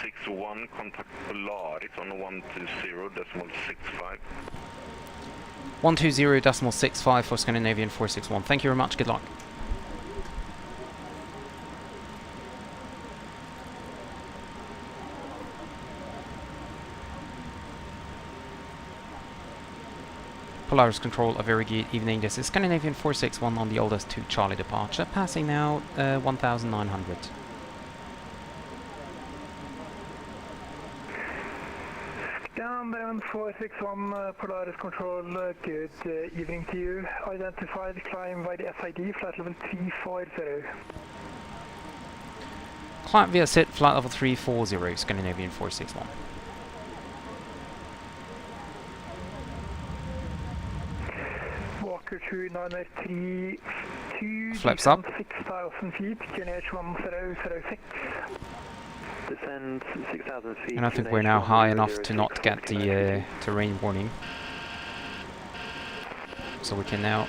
61, contact Polaris on 120.65. 120.65 for Scandinavian 461. Thank you very much, good luck. Polaris Control, a very good evening. This is Scandinavian 461 on the oldest 2 Charlie departure, passing now 1,900. Bergen 461 Polaris Control, good evening to you. Identified climb by the SID, flight level 340. Climb via SIT, flight level 340, Scandinavian 461. Walker 2932, Flaps up. 6,000 feet, QNH 1006. Descend 6,000 feet. And I think we're now high enough to not get the terrain warning. So we can now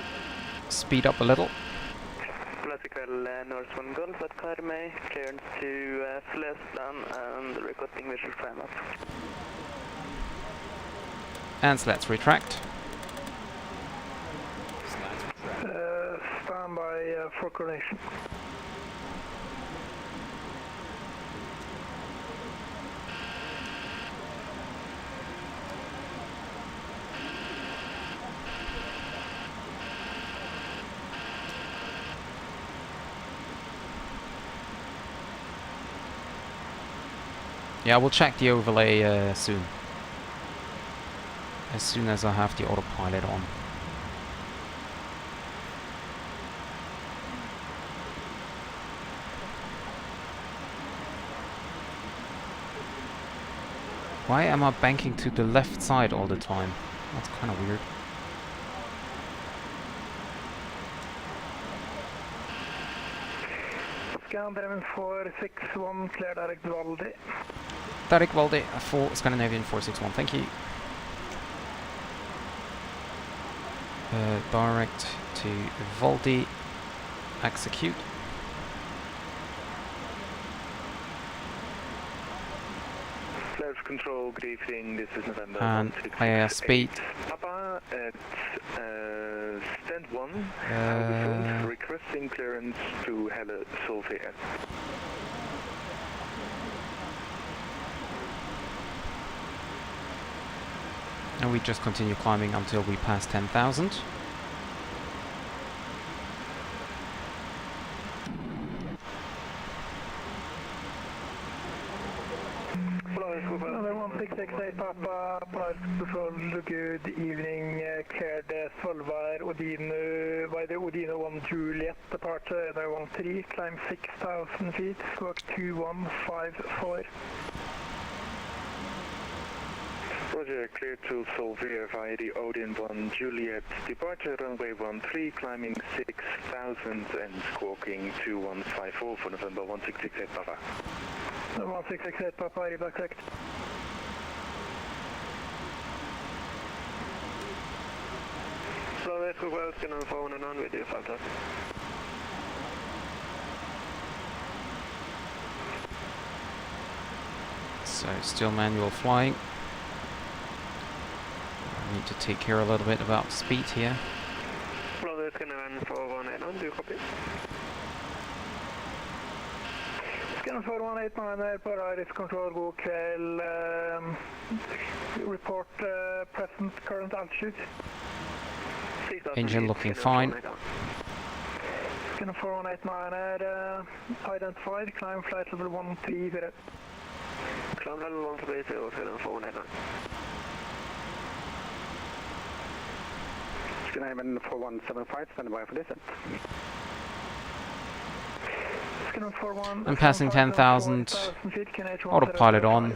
speed up a little. Classical North 1 Golf at Carme, clearance to Celestan and requesting visual frame up. And so let's retract. Stand by for coordination. Yeah, we'll check the overlay soon. As soon as I have the autopilot on. Why am I banking to the left side all the time? That's kind of weird. Scan Bergen 461, clear direct Valdi. Derek Valdi for Scandinavian 461, thank you. Direct to Valdi, execute. Flight control, good evening, this is November. And IAS speed. Papa at stand 1, requesting clearance to Helle Sofia. And we just continue climbing until we pass 10,000. Number 1668 Papa, Polaris Control, good evening, cleared Svolvær, Odino, by the Odino 1 Juliet departure, number 13, climb 6,000 feet, squawk 2154. Roger, clear to Seoul verify the Odin 1 Juliet. Departure runway 13, climbing 6,000 and squawking 2154 for November 1668 Papa. 1668 Papa, reback correct. Slow let's go well, scan on phone and on with you, Falta. So still manual flying. I need to take care a little bit about speed here. Slow let's scan on 418 on, do you copy? Scan 4189 per Iris control, god kväll. Report present current altitude. Engine looking fine. Scan 4189 identified, climb flight level 130. Climb level 130, scan 418. Scan 4175, stand by for descent. I'm passing 10,000. Autopilot on.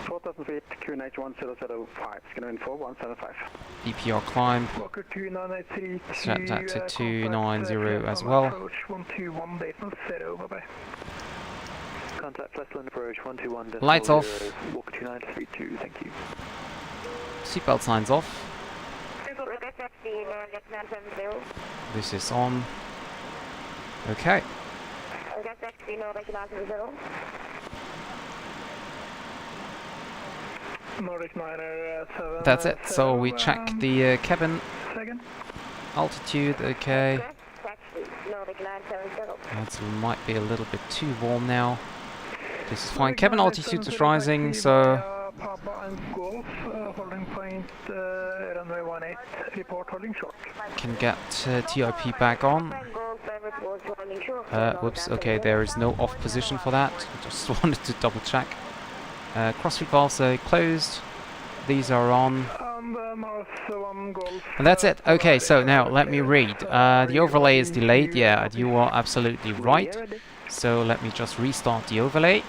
4,000 feet, QNH 1005, scan in 4175. DPR climb. Set that to 290 as well. Contact Flatland approach 121. Lights off. Walk 2932, thank you. Seatbelt signs off. This is on. Okay. That's it. So we check the cabin altitude. Okay. That might be a little bit too warm now. This is fine. Cabin altitude is rising, so holding point runway 18, report holding short. can get TIP back on. Whoops, okay, there is no off position for that. Just wanted to double check. Crossfeed valves are closed. These are on. And that's it. Okay, so now let me read. The overlay is delayed. Yeah, you are absolutely right. So let me just restart the overlay.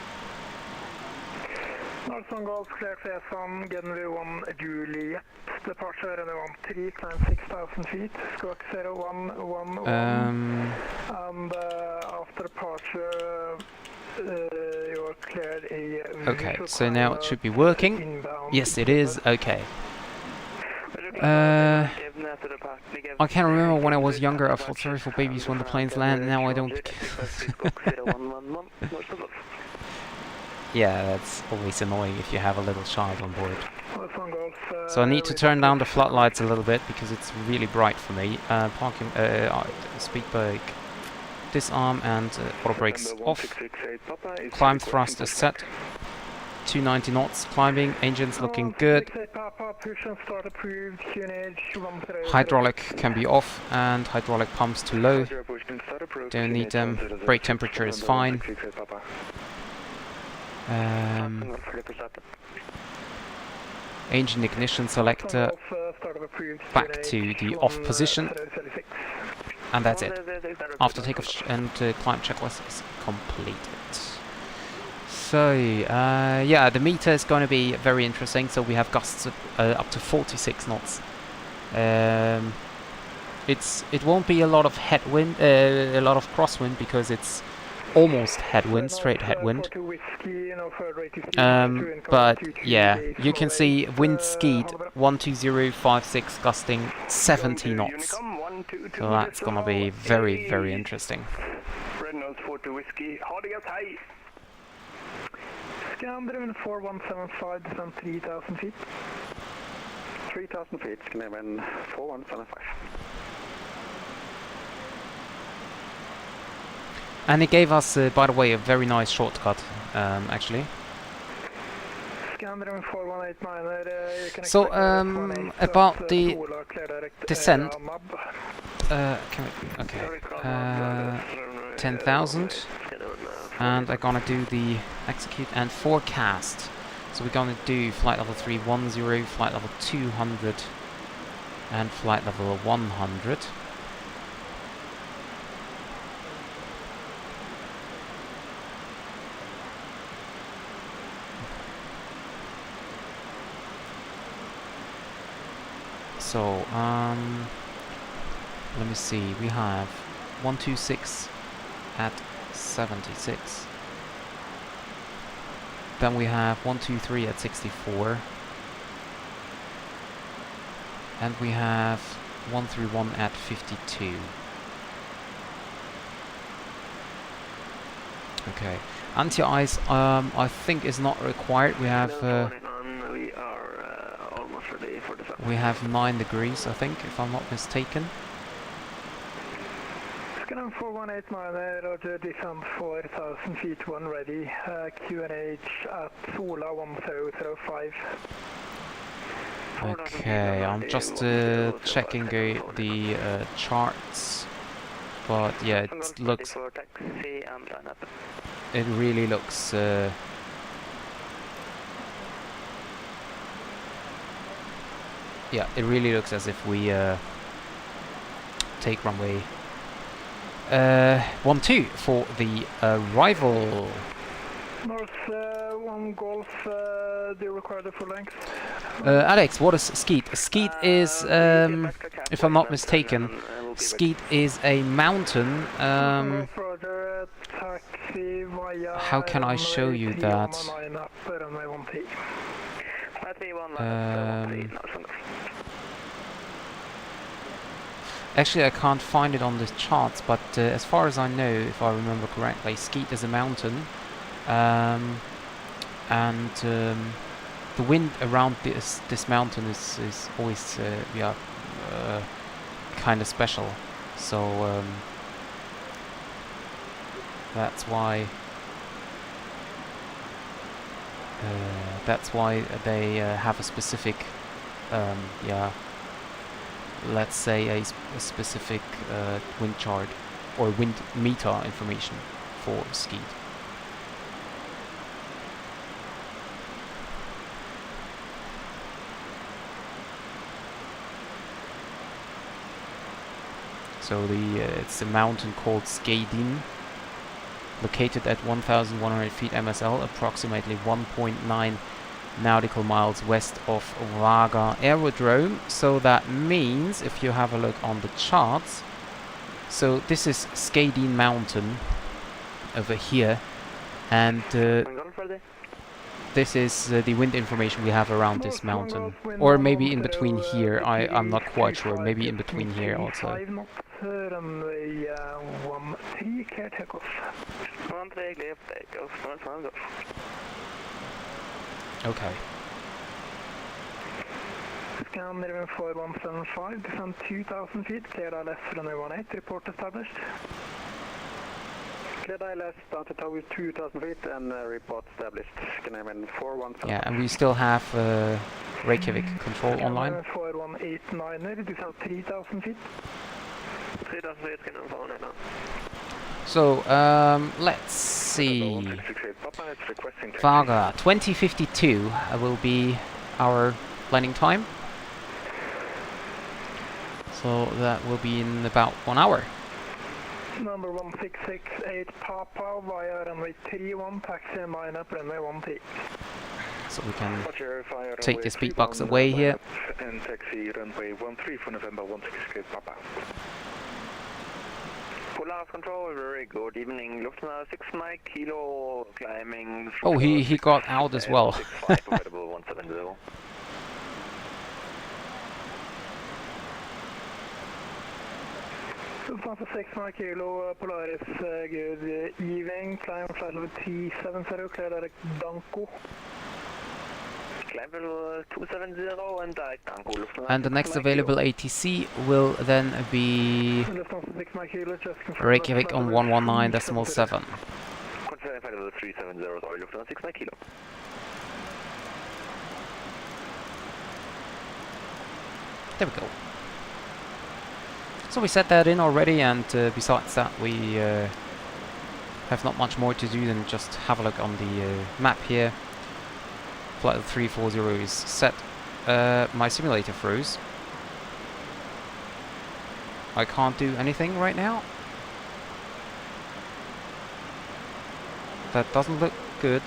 Northern Gulf, clear to S1, Genway 1 Juliet, departure runway 13, climb 6,000 feet, squawk 0111, and after departure you're cleared a okay, so now it should be working. Yes, it is. Okay. I can't remember when I was younger. I felt sorry for babies when the planes land. Now I don't. Yeah, that's always annoying if you have a little child on board. So I need to turn down the floodlights a little bit because it's really bright for me. Parking, speed brake, disarm, and auto brakes off. Climb thrust is set. 290 knots climbing. Engines looking good. Hydraulic can be off and hydraulic pumps too low. Don't need them. Brake temperature is fine. Engine ignition selector back to the off position, and that's it. After takeoff and climb checklist is completed. So yeah, the meter is going to be very interesting. So we have gusts of, up to 46 knots. It won't be a lot of headwind, a lot of crosswind because it's almost headwind, straight headwind. But yeah, you can see wind speed 12056 gusting 70 knots. So that's gonna be very, very interesting. Scan driven 4175, descend 3000 feet. 3000 feet, scan 4175. And it gave us, by the way, a very nice shortcut, actually. So, about the descent, okay, 10,000, and I'm gonna do the execute and forecast. So we're gonna do flight level 310, flight level 200, and flight level 100. So, let me see. We have 126 at 76. Then we have 123 at 64. And we have 131 at 52. Okay. Anti-ice, I think is not required. We have we are almost ready for the sun. we have 9 degrees, I think, if I'm not mistaken. Scanner 4189, Roger, descent 4000 feet 1 ready. QNH at Sola 1005. Okay, I'm just checking the charts, but yeah, it looks. It really looks. Yeah, it really looks as if we take runway 12 for the arrival. North 1 Golf, do you require the full length? Alex, what is Skeet? Skeet is, if I'm not mistaken, Skeet is a mountain. How can I show you that? Actually, I can't find it on the charts, but as far as I know, if I remember correctly, Skeet is a mountain. The wind around this mountain is always kind of special, so that's why they have a specific let's say a specific wind chart or wind meter information for Skeet. So it's a mountain called Skadin, located at 1,100 feet MSL, approximately 1.9 nautical miles west of Vagar Aerodrome. So that means, if you have a look on the charts, so this is Skadin Mountain over here, and this is the wind information we have around this mountain, or maybe in between here. I'm not quite sure. Maybe in between here also. Runway 13, clear takeoff. 13, clear takeoff. Okay. Scan Riven 4175, descend 2000 feet, clear ILS runway 18, report established. Clear ILS down to tower 2000 feet and report established. Scan Riven 4175. Yeah, and we still have Reykjavik control online. Scan 4189, descend 3000 feet. 3000 feet, scan 4189. So, let's see. Vagar 2052 will be our landing time. So that will be in about 1 hour. Number 1668 Papa via runway 31, taxi and line up runway 13. So we can take the speed box away here. And taxi runway 13 for November 168 Papa. Polar control, very good evening. Lufthansa 6 Mike, Kilo, climbing. Oh, he got out as well. Compatible 170. Lufthansa 6 Mike, Kilo, Polaris, good evening. Climb flight level 370, clear direct Danko. Climb level 270 and direct Danko. And the next available ATC will then be Reykjavik on 119.7. Confirm flight level 370, sorry, Lufthansa 6 Mike, Kilo. There we go. So we set that in already, and besides that we have not much more to do than just have a look on the map here. Flight 340 is set. My simulator froze. I can't do anything right now. That doesn't look good.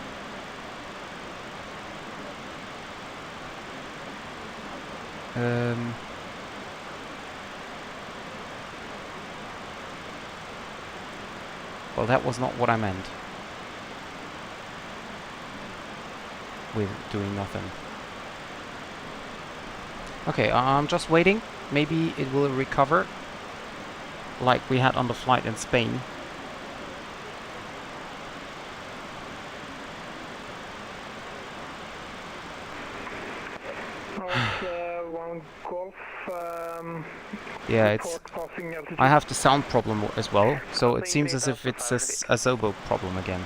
Well, that was not what I meant with doing nothing. Okay, I'm just waiting. Maybe it will recover like we had on the flight in Spain. One Golf. Yeah, it's. I have the sound problem as well, so it seems as if it's a Zobo problem again.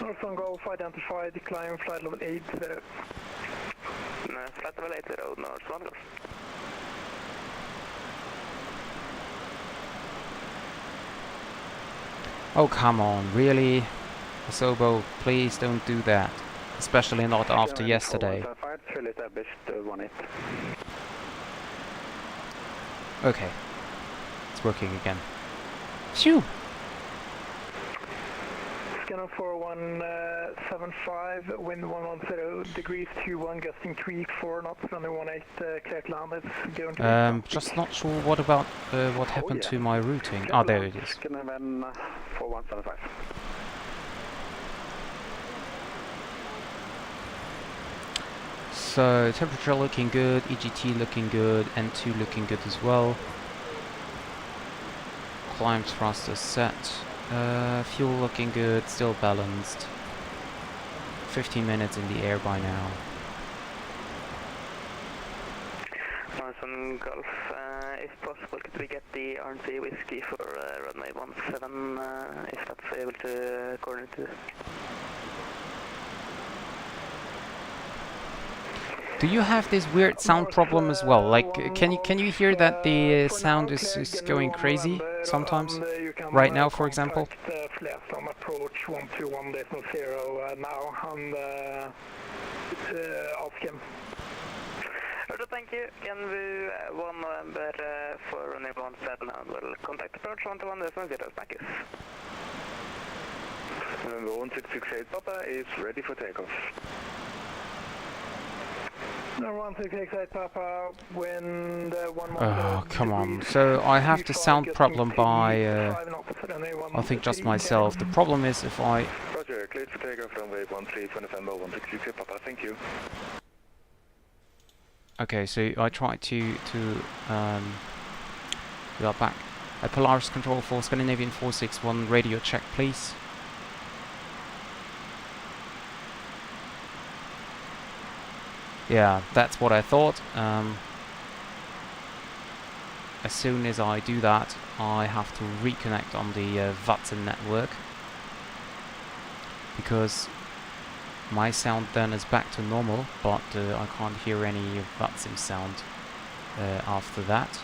North One Golf, identify, decline, flight level 80. Flight level 80, North One Golf. Oh, come on, really? Zobo, please don't do that. Especially not after yesterday. Okay. It's working again. Phew! Scanner 4175, wind 110 degrees 21, gusting 3-4 knots, runway 18, correct land is going to just not sure what about what happened to my routing. Ah, there it is. Scanner 4175. So, temperature looking good, EGT looking good, N2 looking good as well. Climb thruster set. Fuel looking good, still balanced. 15 minutes in the air by now. Northern Gulf, if possible, could we get the RNC whiskey for runway 17, if that's able to coordinate to? Do you have this weird sound problem as well? Like, can you hear that the sound is going crazy sometimes? Right now, for example. Approach 121.0 now and ask him. Thank you. Can we 1 November for runway 17 and we'll contact approach 121.0 back is. November 1668 Papa is ready for takeoff. 1668 Papa, wind 110. Oh, come on. So I have the sound problem by, I think just myself. The problem is if I... Roger, cleared for takeoff runway 13 for November 1668 Papa, thank you. Okay, so I tried to do that back. Polaris Control for Scandinavian 461, radio check please. Yeah, that's what I thought. As soon as I do that, I have to reconnect on the VATSIM network, because my sound then is back to normal, but I can't hear any VATSIM sound after that.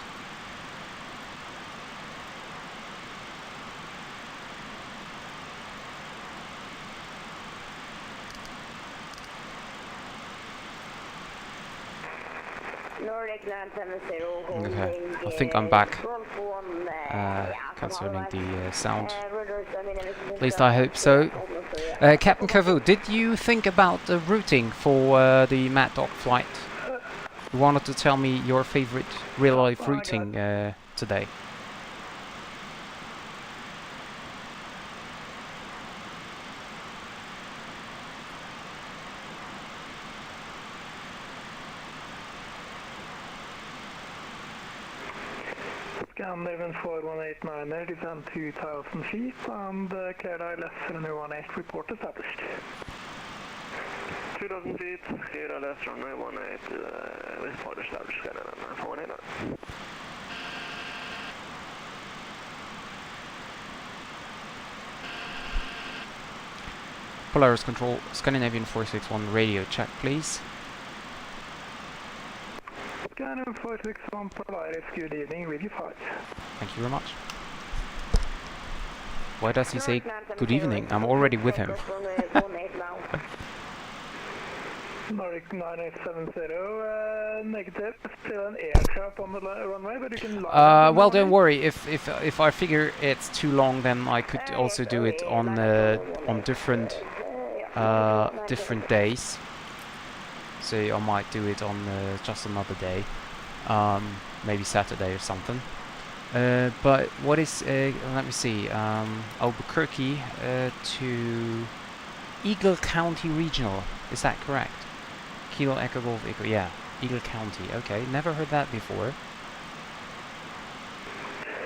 Okay, I think I'm back concerning the sound. At least I hope so. Captain Cavu, did you think about the routing for the Maddog flight? You wanted to tell me your favorite real-life routing today. Scan even 4189, descend 2000 feet and cleared ILS runway 18, report established. 2000 feet, cleared ILS runway 18, report established, scanner 4189. Polaris Control, Scandinavian 461, radio check please. Scanner 461 Polaris, good evening, with you 5. Thank you very much. Why does he say good evening? I'm already with him. Nordic 9870, negative. Still an aircraft on the runway, but you can... well, don't worry. If I figure it's too long, then I could also do it on different days. So I might do it on just another day, maybe Saturday or something. But what is, let me see, Albuquerque to Eagle County Regional, is that correct? Kilo Echo Golf Echo, yeah, Eagle County, okay, never heard that before.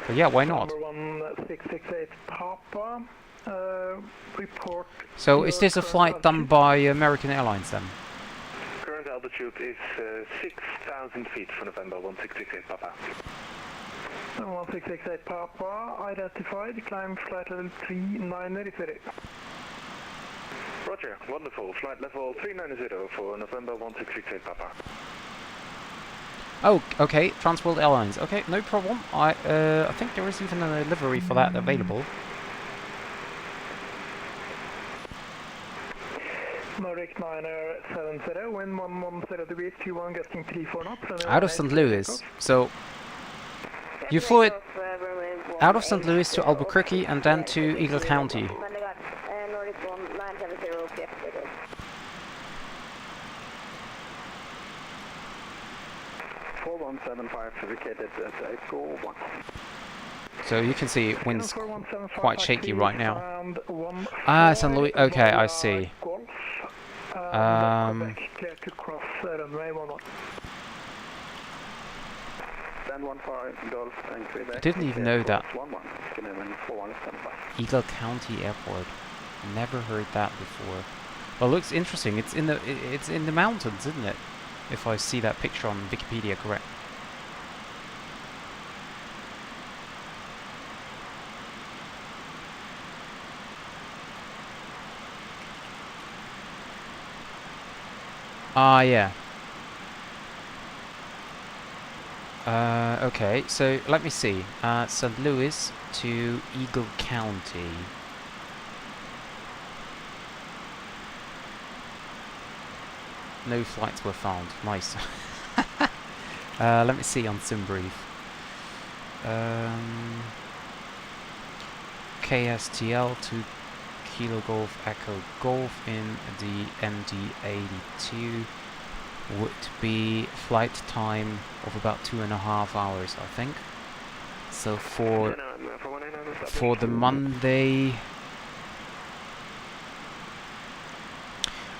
But yeah, why not? Number 1668 Papa, report. So is this a flight done by American Airlines then? Current altitude is 6,000 feet for November 1668 Papa. 1668 Papa, identified, climb flight level 390 is ready. Roger, wonderful. Flight level 390 for November 1668 Papa. Oh, okay, Transworld Airlines. Okay, no problem. I think there is even a livery for that available. Nordic 970, wind 110 degrees, Q1 getting 34 knots. Out of St. Louis. So you flew it out of St. Louis to Albuquerque and then to Eagle County. Nordic 970, clear. 4175 indicated at Echo 1. So you can see wind's quite shaky right now. Ah, St. Louis. Okay, I see. Clear to cross runway 11. Didn't even know that. Eagle County Airport. Never heard that before. Well, looks interesting. It's in the mountains, isn't it? If I see that picture on Wikipedia correct. Ah, yeah. Okay, so let me see. St. Louis to Eagle County. No flights were found. Nice. Let me see on SimBrief. KSTL to Kilo Golf Echo Golf in the MD-82 would be flight time of about 2.5 hours, I think. So for the Monday,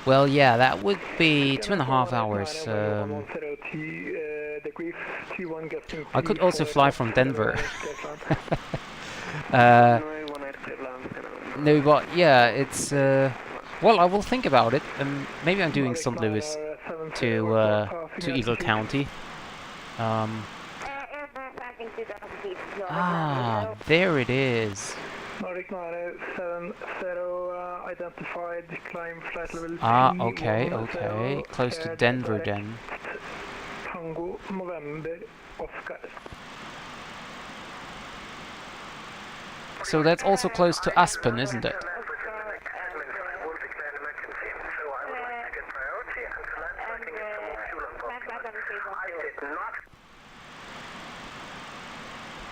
well, yeah, that would be 2.5 hours. I could also fly from Denver. No, but yeah, it's well, I will think about it, and maybe I'm doing St. Louis to Eagle County. Ah, there it is. Nordic 970 identified, climb flight level 3. Ah, okay, close to Denver then. Tango November Oscar. So that's also close to Aspen, isn't it?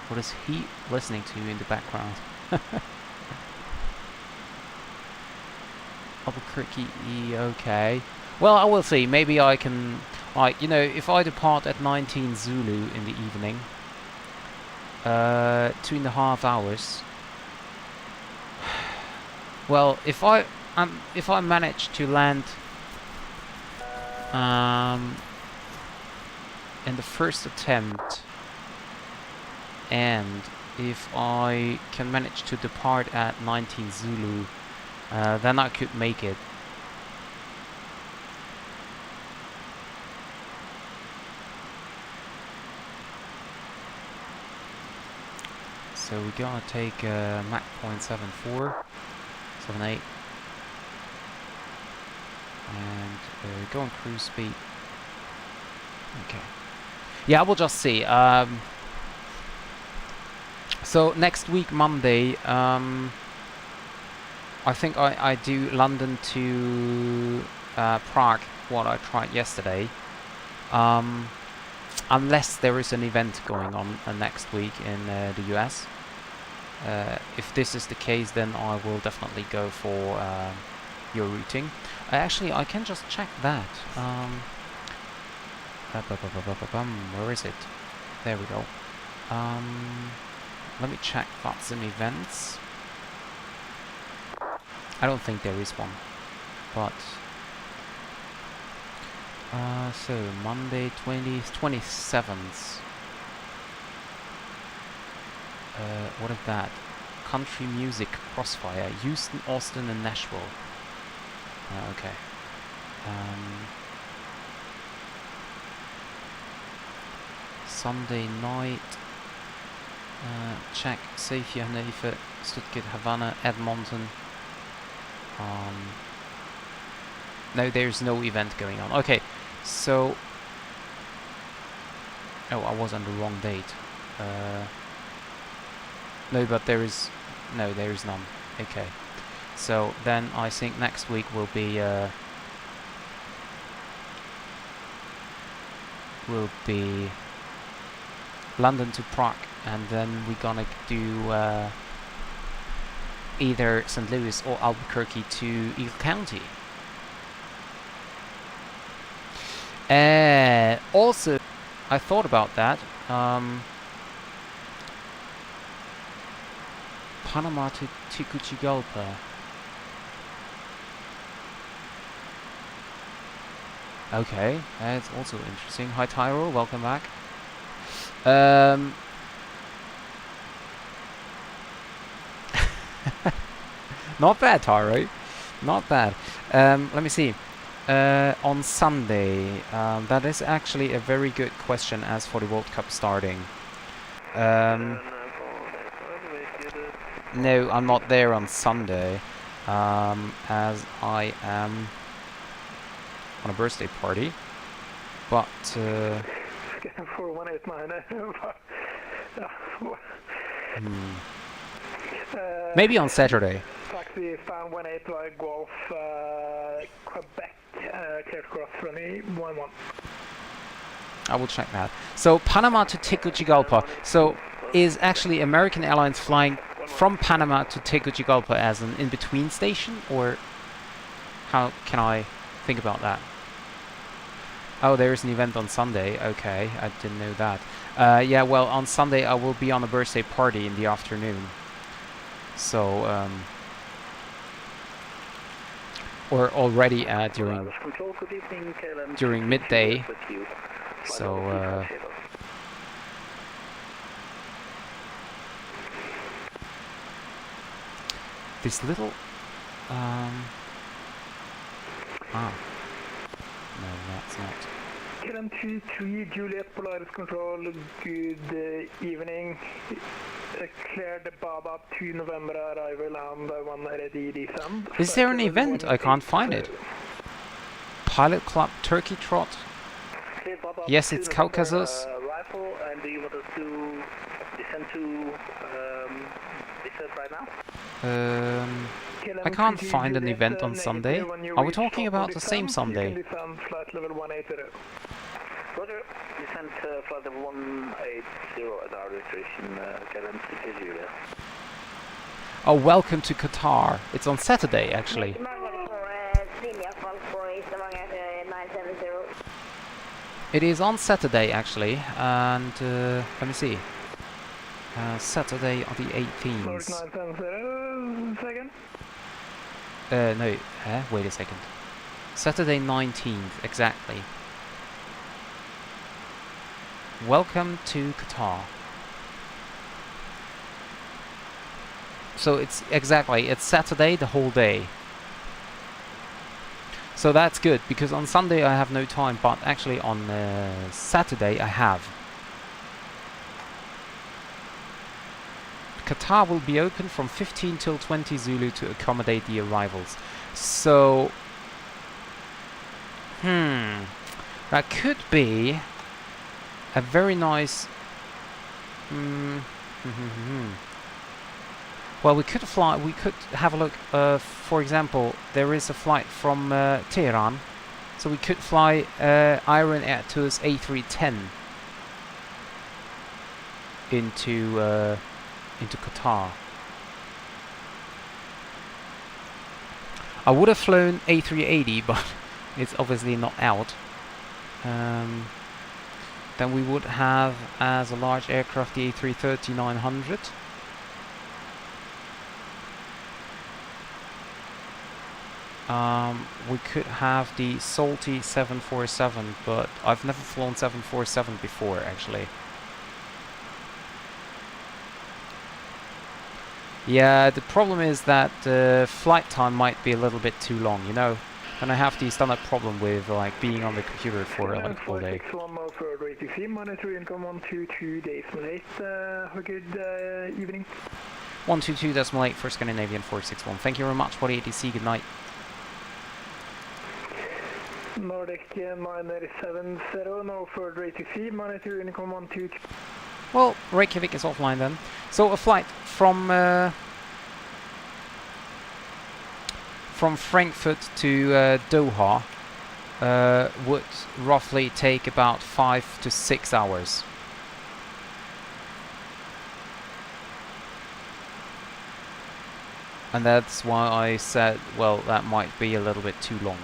What is he listening to in the background? Albuquerque, okay. Well, I will see. Maybe I can, like, you know, if I depart at 19 Zulu in the evening, 2.5 hours. Well, if I manage to land in the first attempt, and if I can manage to depart at 19 Zulu, then I could make it. So we gotta take Mach 0.74, 78, and go on cruise speed. Okay. Yeah, we'll just see. So next week, Monday, I think I do London to Prague, what I tried yesterday. Unless there is an event going on next week in the US. If this is the case, then I will definitely go for your routing. Actually, I can just check that. Where is it? There we go. Let me check VATSIM events. I don't think there is one, but so Monday 27th. What is that? Country music crossfire. Houston, Austin, and Nashville. Okay. Sunday night. Check. Sofia, Hannover, Stuttgart, Havana, Edmonton. No, there's no event going on. Okay, so... Oh, I was on the wrong date. No, but there is... No, there is none. Okay. So, then I think next week will be... London to Prague, and then we're gonna do either St. Louis or Albuquerque to Eagle County. Also, I thought about that. Panama to Tegucigalpa. Okay, that's also interesting. Hi Tyro, welcome back. Not bad, Tyro. Not bad. Let me see. On Sunday, that is actually a very good question as for the World Cup starting. No, I'm not there on Sunday, as I am on a birthday party. But maybe on Saturday. Taxi fan 18 Golf Quebec, clear to cross running 11. I will check that. So Panama to Tegucigalpa. So is actually American Airlines flying from Panama to Tegucigalpa as an in-between station, or how can I think about that? Oh, there is an event on Sunday. Okay, I didn't know that. Yeah, well, on Sunday I will be on a birthday party in the afternoon. So, or already during midday. So, this little, no, that's not. Karen 23 Juliet Polaris Control, good evening. Cleared the Baba 2 November arrival and one ready descent. Is there an event? I can't find it. Pilot Club Turkey Trot. Yes, it's Caucasus. Rifle, and do you want us to descend to descent right now? I can't find an event on Sunday. Are we talking about the same Sunday? Roger, descent flight level 180 at our registration, Karen 6 Julia. Oh, welcome to Qatar. It's on Saturday, actually. It is on Saturday, actually, and let me see. Saturday on the 18th. No, wait a second. Saturday 19th, exactly. Welcome to Qatar. So it's exactly, it's Saturday the whole day. So that's good, because on Sunday I have no time, but actually on Saturday I have. Qatar will be open from 15 till 20 Zulu to accommodate the arrivals. So, that could be a very nice... Well, we could have a look, for example, there is a flight from Tehran, so we could fly Iran Air Tours A310 into Qatar. I would have flown A380, but it's obviously not out. Then we would have as a large aircraft the A330-900. We could have the Salty 747, but I've never flown 747 before, actually. Yeah, the problem is that flight time might be a little bit too long, you know? And I have the standard problem with like being on the computer for like all day. 461 further ATC, monitor income 122.8. Have a good evening. 122.8 for Scandinavian 461. Thank you very much for the ATC, good night. Nordic 970, no further ATC, monitor income 122. Well, Reykjavik is offline then. So a flight from Frankfurt to Doha would roughly take about 5 to 6 hours. And that's why I said, well, that might be a little bit too long.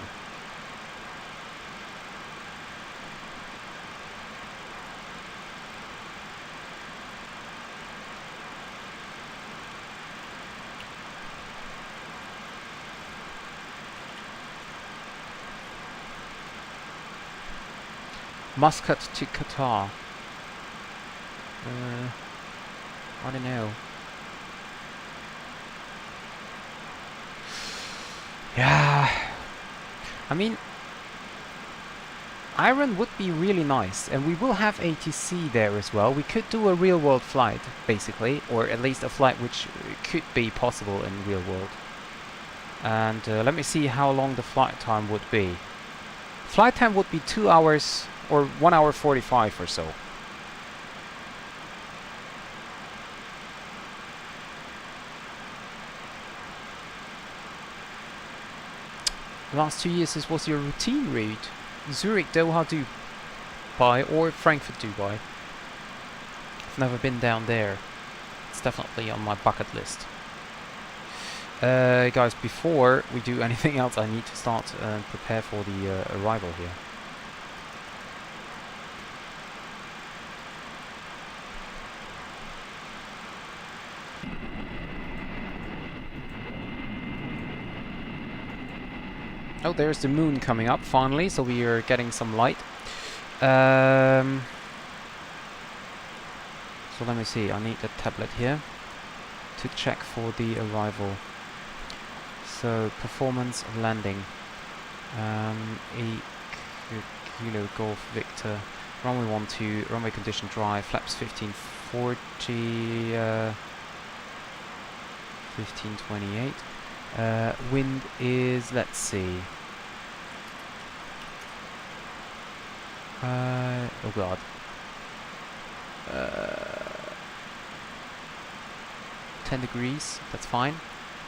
Muscat to Qatar. I don't know. Yeah. I mean, Iran would be really nice, and we will have ATC there as well. We could do a real-world flight, basically, or at least a flight which could be possible in real world. And let me see how long the flight time would be. Flight time would be 2 hours or 1 hour 45 or so. The last 2 years this was your routine route. Zurich, Doha, Dubai or Frankfurt, Dubai. I've never been down there. It's definitely on my bucket list. Guys, before we do anything else, I need to start and prepare for the arrival here. Oh, there's the moon coming up finally, so we are getting some light. So let me see, I need the tablet here to check for the arrival. So, performance of landing. 8 Kilo Golf Victor, runway 12, runway condition dry, flaps 1540, 1528. Wind is, let's see. Oh god. 10 degrees, that's fine.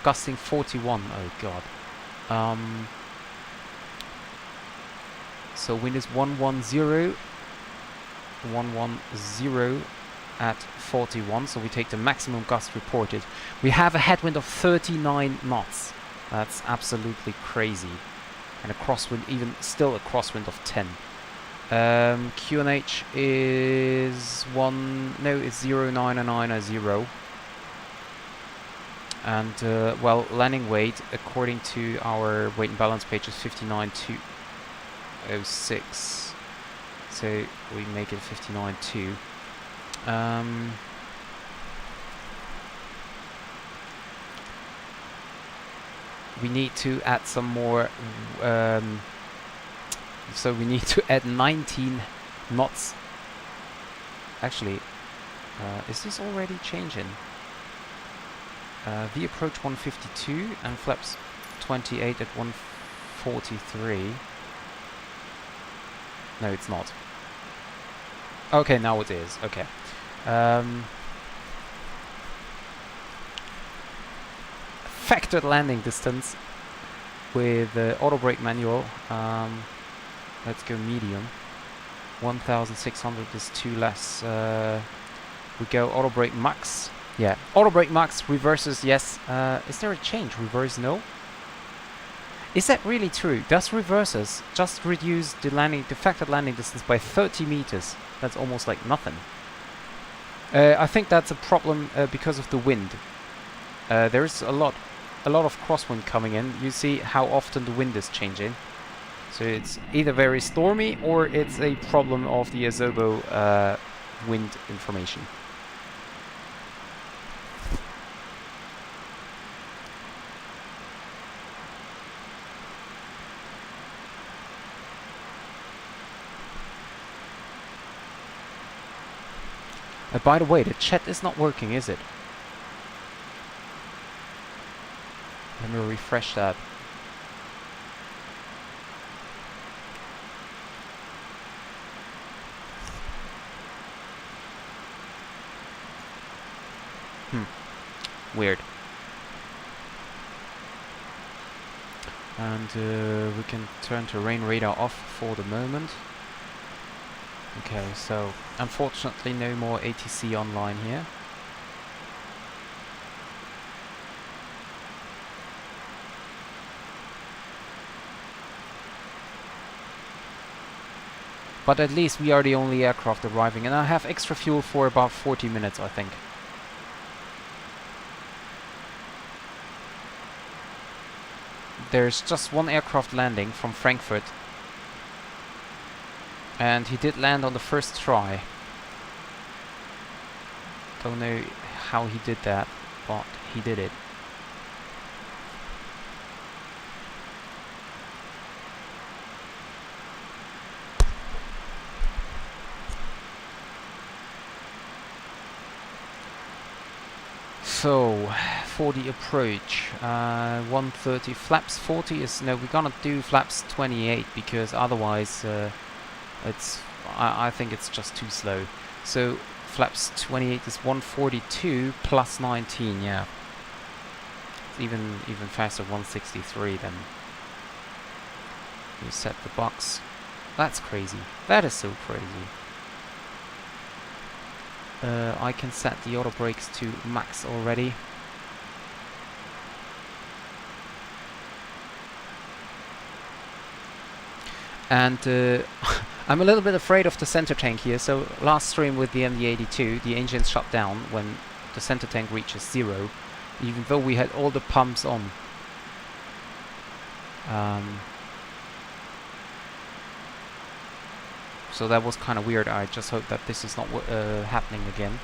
Gusting 41, oh god. So wind is 110 at 41, so we take the maximum gust reported. We have a headwind of 39 knots. That's absolutely crazy. And a crosswind, even still a crosswind of 10. QNH is it's 0990. And well, landing weight according to our weight and balance page is 59.206. So we make it 59.2. We need to add some more. So we need to add 19 knots. Actually, is this already changing? V approach 152 and flaps 28 at 143. No, it's not. Okay, now it is. Okay. Factored landing distance with auto brake manual. Let's go medium. 1,600 is too less. We go auto brake max. Yeah, auto brake max, reverses, yes. Is there a change? Reverse, no? Is that really true? Does reverses just reduce the factored landing distance by 30 meters? That's almost like nothing. I think that's a problem because of the wind. There's a lot of crosswind coming in. You see how often the wind is changing. So it's either very stormy or it's a problem of the Azobo wind information. By the way, the chat is not working, is it? Let me refresh that. Weird. And we can turn terrain radar off for the moment. Okay, so unfortunately no more ATC online here. But at least we are the only aircraft arriving, and I have extra fuel for about 40 minutes, I think. There's just one aircraft landing from Frankfurt. And he did land on the first try. Don't know how he did that, but he did it. So, for the approach, 130 flaps 40 is no. We're gonna do flaps 28 because otherwise, I think it's just too slow. So flaps 28 is 142 plus 19. Yeah, it's even faster. 163 then. You set the box. That's crazy. That is so crazy. I can set the auto brakes to max already. And I'm a little bit afraid of the center tank here. So last stream with the MD-82, the engine shut down when the center tank reaches 0, even though we had all the pumps on. So that was kind of weird. I just hope that this is not happening again.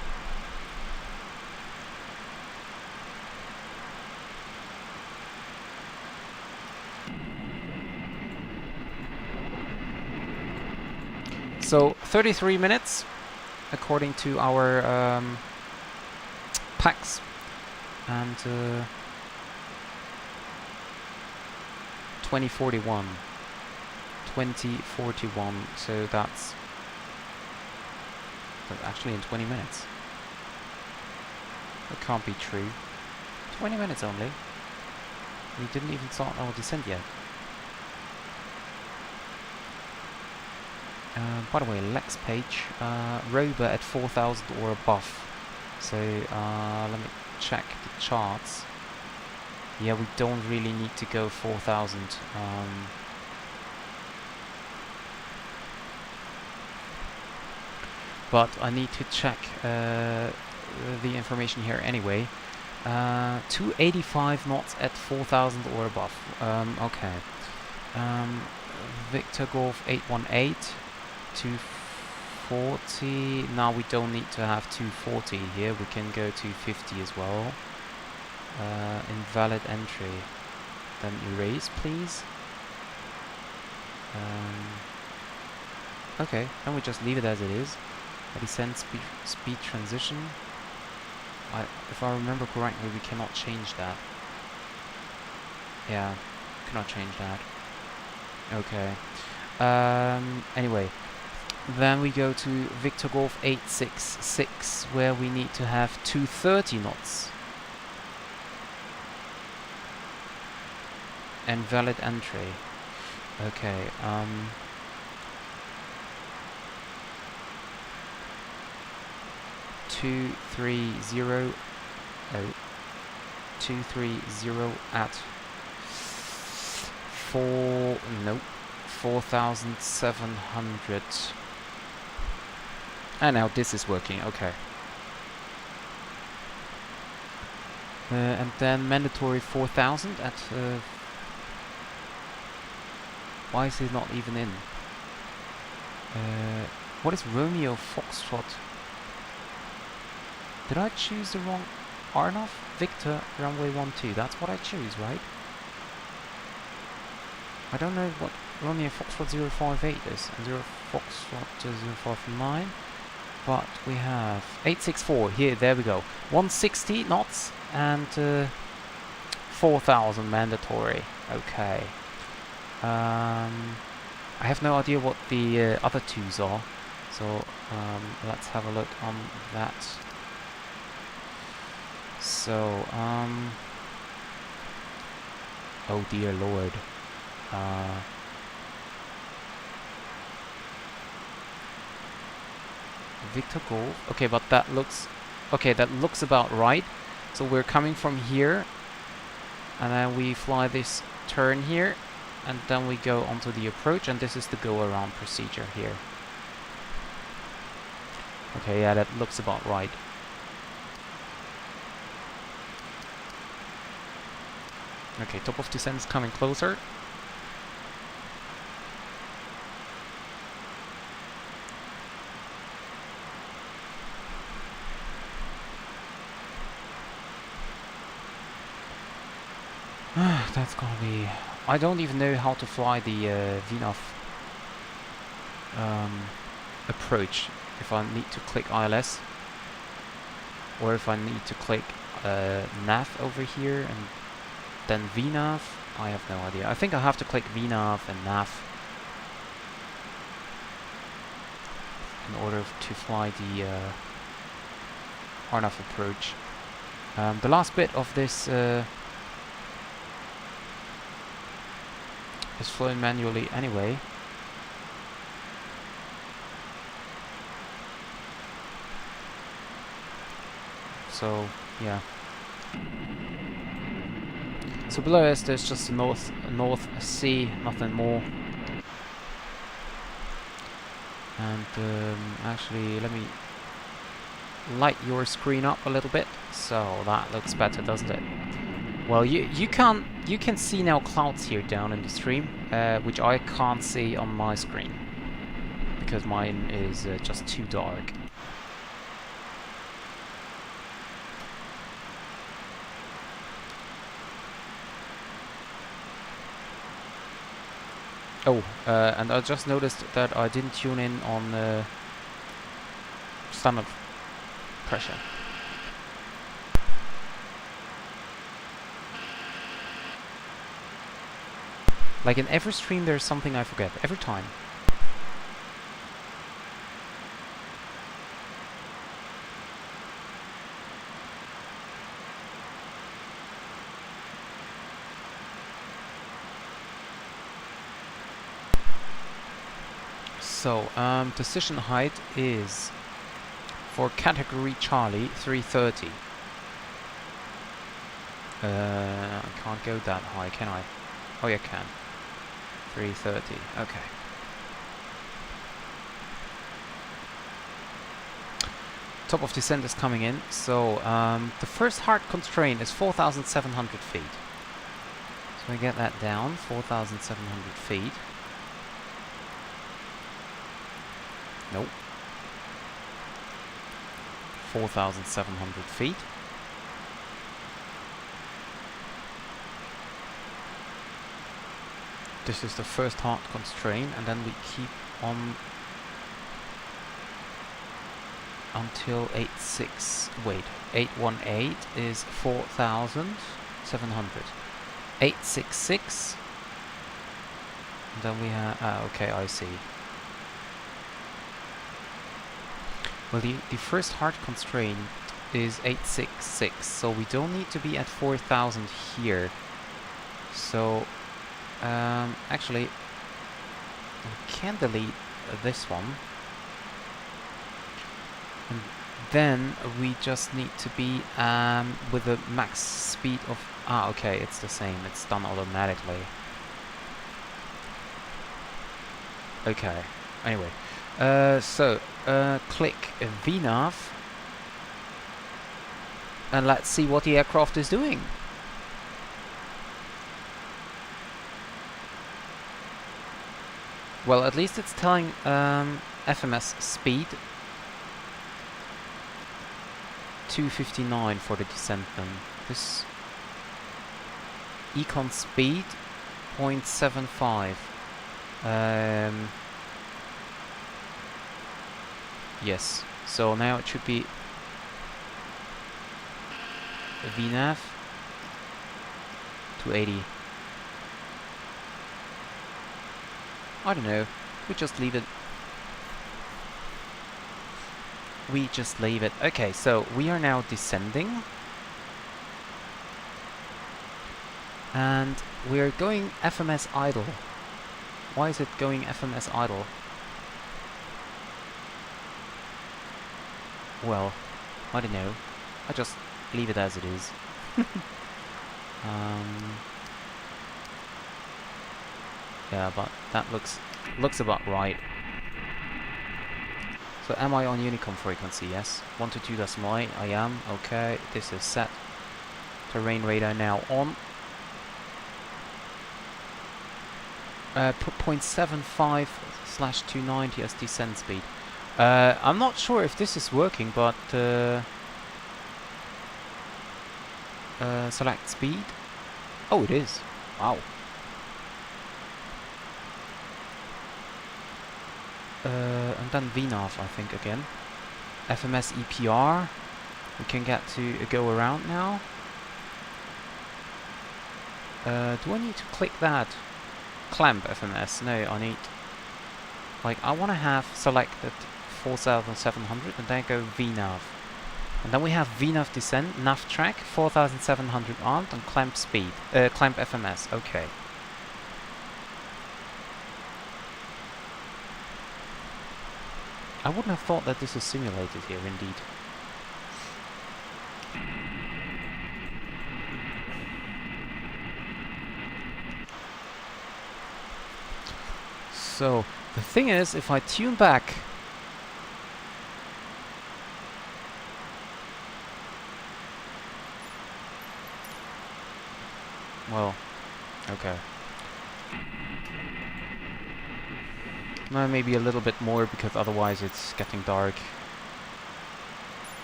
So 33 minutes, according to our packs, and 2041. 2041, so that's actually in 20 minutes. That can't be true. 20 minutes only. We didn't even start our descent yet. By the way, Lex page, rover at 4,000 or above. So let me check the charts. Yeah, we don't really need to go 4,000. But I need to check the information here anyway. 285 knots at 4,000 or above. Okay. Victor Golf 818, 240. Now we don't need to have 240 here. We can go 250 as well. Invalid entry. Then erase, please. Okay, then we just leave it as it is. Descent speed transition. If I remember correctly, we cannot change that. Yeah, cannot change that. Okay. Anyway, then we go to Victor Golf 866, where we need to have 230 knots. And valid entry. Okay. 230 at 4,700. And now this is working, okay. And then mandatory 4000 at... why is it not even in? What is Romeo Foxtrot? Did I choose the wrong... Arnov? Victor, runway 12. That's what I choose, right? I don't know what Romeo Foxtrot 058 is, and 0 Foxtrot 059. But we have 864 here, there we go. 160 knots and 4000 mandatory. Okay. I have no idea what the other twos are, so let's have a look on that. So, oh dear lord. Victor Golf. Okay, but that looks... Okay, that looks about right. So we're coming from here, and then we fly this turn here, and then we go onto the approach, and this is the go-around procedure here. Okay, yeah, that looks about right. Okay, top of descent is coming closer. That's gonna be... I don't even know how to fly the VNAV approach. If I need to click ILS, or if I need to click nav over here and then VNAV. I have no idea. I think I have to click VNAV and nav in order to fly the RNAV approach. The last bit of this is flown manually anyway. So, yeah. So below us there's just the North Sea, nothing more. And actually, let me light your screen up a little bit. So that looks better, doesn't it? Well, you can see now clouds here down in the stream, which I can't see on my screen because mine is just too dark. Oh, and I just noticed that I didn't tune in on standard pressure. Like in every stream there's something I forget, every time. So, decision height is, for category Charlie, 330. I can't go that high, can I? Oh, yeah, can. 330, okay. Top of descent is coming in, so the first hard constraint is 4,700 feet. So we get that down, 4,700 feet. Nope. 4,700 feet. This is the first hard constraint, and then we keep on until 818 is 4,700. 866, and then we have, okay, I see. Well, the first hard constraint is 866, so we don't need to be at 4,000 here. So, actually, we can delete this one. And then we just need to be with a max speed of... Ah, okay, it's the same. It's done automatically. Okay, anyway. So, click VNAV and let's see what the aircraft is doing. Well, at least it's telling FMS speed 259 for the descent then. This econ speed 0.75. Yes, so now it should be VNAV 280. I don't know, we just leave it. We just leave it. Okay, so we are now descending. And we're going FMS idle. Why is it going FMS idle? Well, I don't know. I just leave it as it is. Yeah, but that looks about right. So am I on Unicom frequency? Yes. 122.8, I am. Okay, this is set. Terrain radar now on. 0.75/290 as descent speed. I'm not sure if this is working, but select speed. Oh, it is. Wow. And then VNAV, I think, again. FMS EPR. We can get to go around now. Do I need to click that? Clamp FMS. No, I need... Like, I want to have selected 4700 and then go VNAV. And then we have VNAV descent, nav track, 4700 armed, and clamp speed. Clamp FMS. Okay. I wouldn't have thought that this is simulated here, indeed. So, the thing is, if I tune back... Well, okay. No, maybe a little bit more, because otherwise it's getting dark.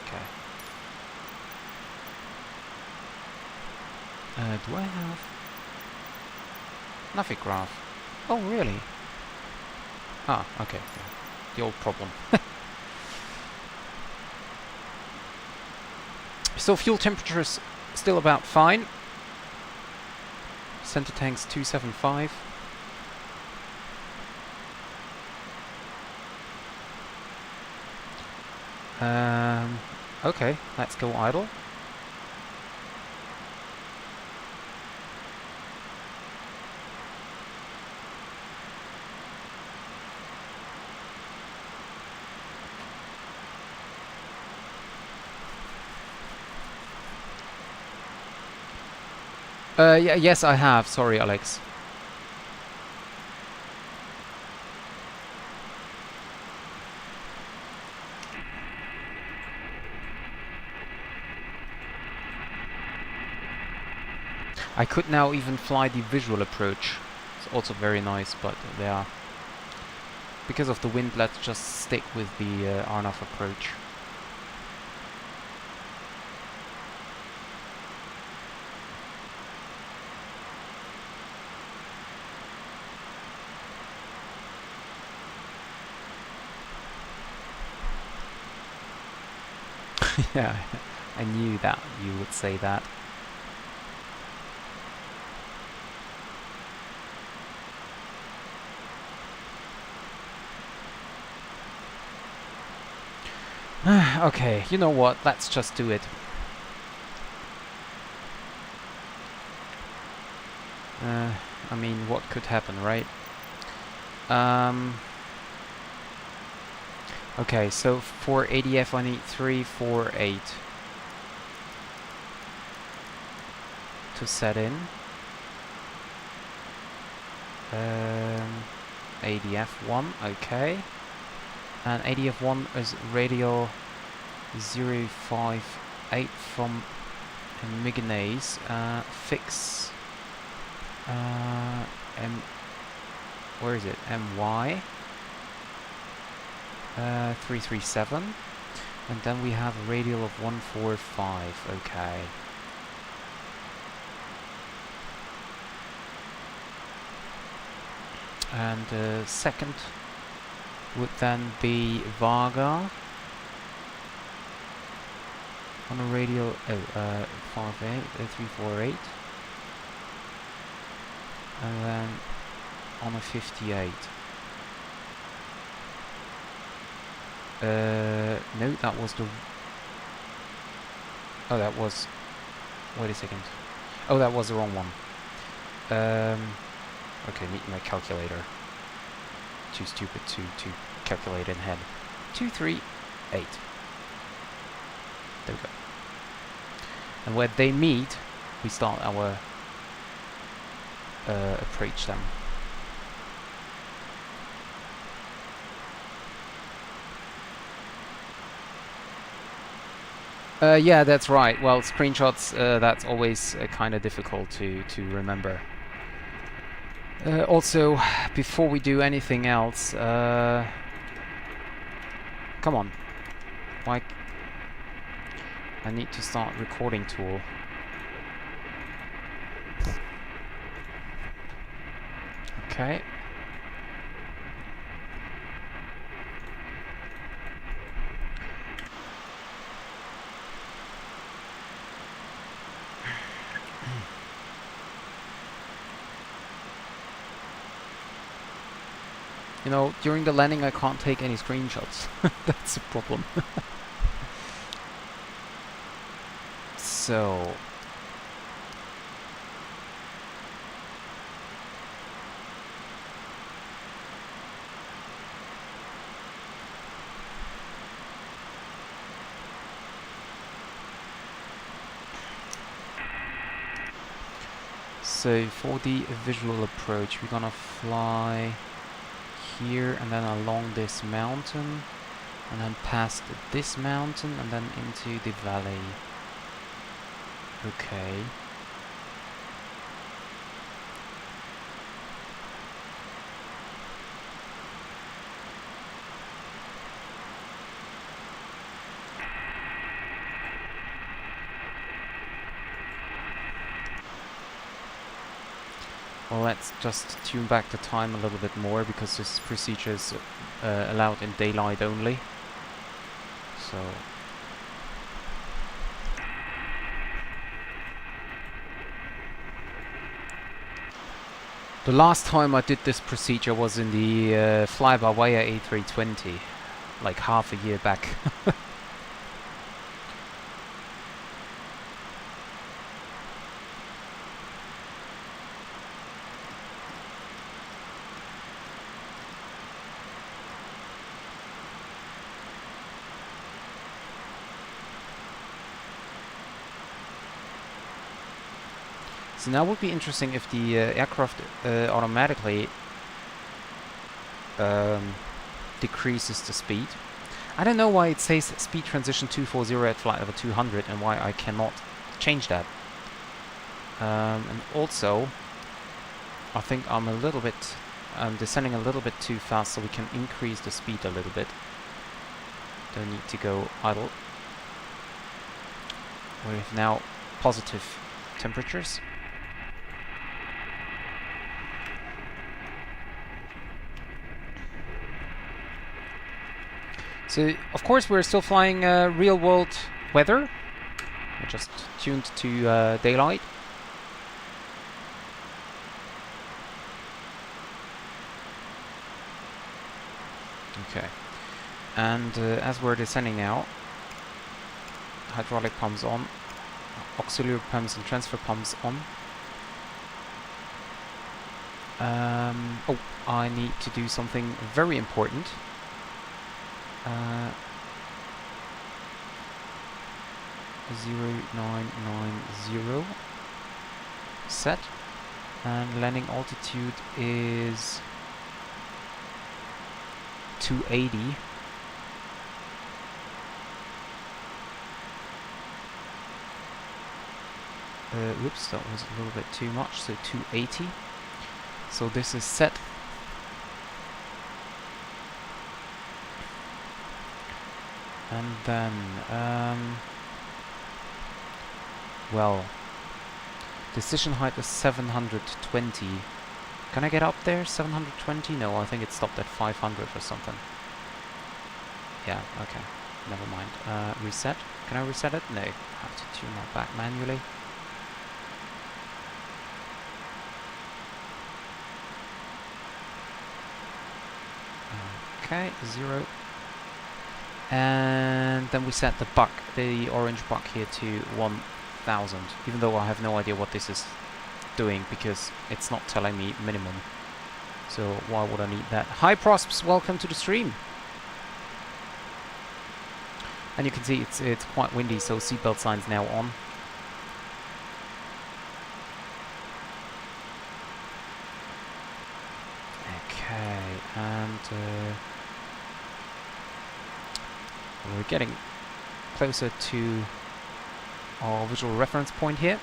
Okay. Do I have... Navigraph? Oh, really? Ah, okay. Yeah. The old problem. So fuel temperature is still about fine. Center tank's 275. Okay, let's go idle. Yeah, yes, I have. Sorry, Alex. I could now even fly the visual approach. It's also very nice, but yeah. Because of the wind, let's just stick with the RNAV approach. Yeah, I knew that you would say that. Okay, you know what? Let's just do it. I mean, what could happen, right? Okay, so for ADF I need 348 to set in. ADF 1, okay. And ADF1 is radio 058 from Miganese. Fix where is it? MY 337. And then we have a radial of 145. Okay. And second would then be Vagar on a radial 348, and then on a 58. No, that was the. Oh, that was. Wait a second. Oh, that was the wrong one. Okay, need my calculator. Too stupid to calculate in head. 238. There we go. And where they meet, we start our approach them. Yeah, that's right. Well, screenshots, that's always kind of difficult to remember. Also, before we do anything else, come on. Like, I need to start recording tool. Okay. You know, during the landing I can't take any screenshots. That's a problem. So... So for the visual approach, we're gonna fly here and then along this mountain and then past this mountain and then into the valley. Okay. Well, let's just tune back the time a little bit more because this procedure is allowed in daylight only. So... The last time I did this procedure was in the fly-by-wire A320, like half a year back. So now it would be interesting if the aircraft automatically decreases the speed. I don't know why it says speed transition 240 at flight level 200 and why I cannot change that. And also, I think I'm descending a little bit too fast, so we can increase the speed a little bit. Don't need to go idle. We have now positive temperatures. So, of course, we're still flying real-world weather. I just tuned to daylight. Okay. And as we're descending now, hydraulic pumps on, auxiliary pumps and transfer pumps on. Oh, I need to do something very important. 0990 set, and landing altitude is 280. whoops, that was a little bit too much, so 280. So this is set. And then, well, decision height is 720. Can I get up there? 720? No, I think it stopped at 500 or something. Yeah, okay. Never mind. Reset. Can I reset it? No. I have to tune that back manually. Okay, 0. And then we set the orange buck here to 1000, even though I have no idea what this is doing because it's not telling me minimum. So why would I need that? Hi Prosps, welcome to the stream. And you can see it's quite windy, so seatbelt sign's now on. Okay, and we're getting closer to our visual reference point here.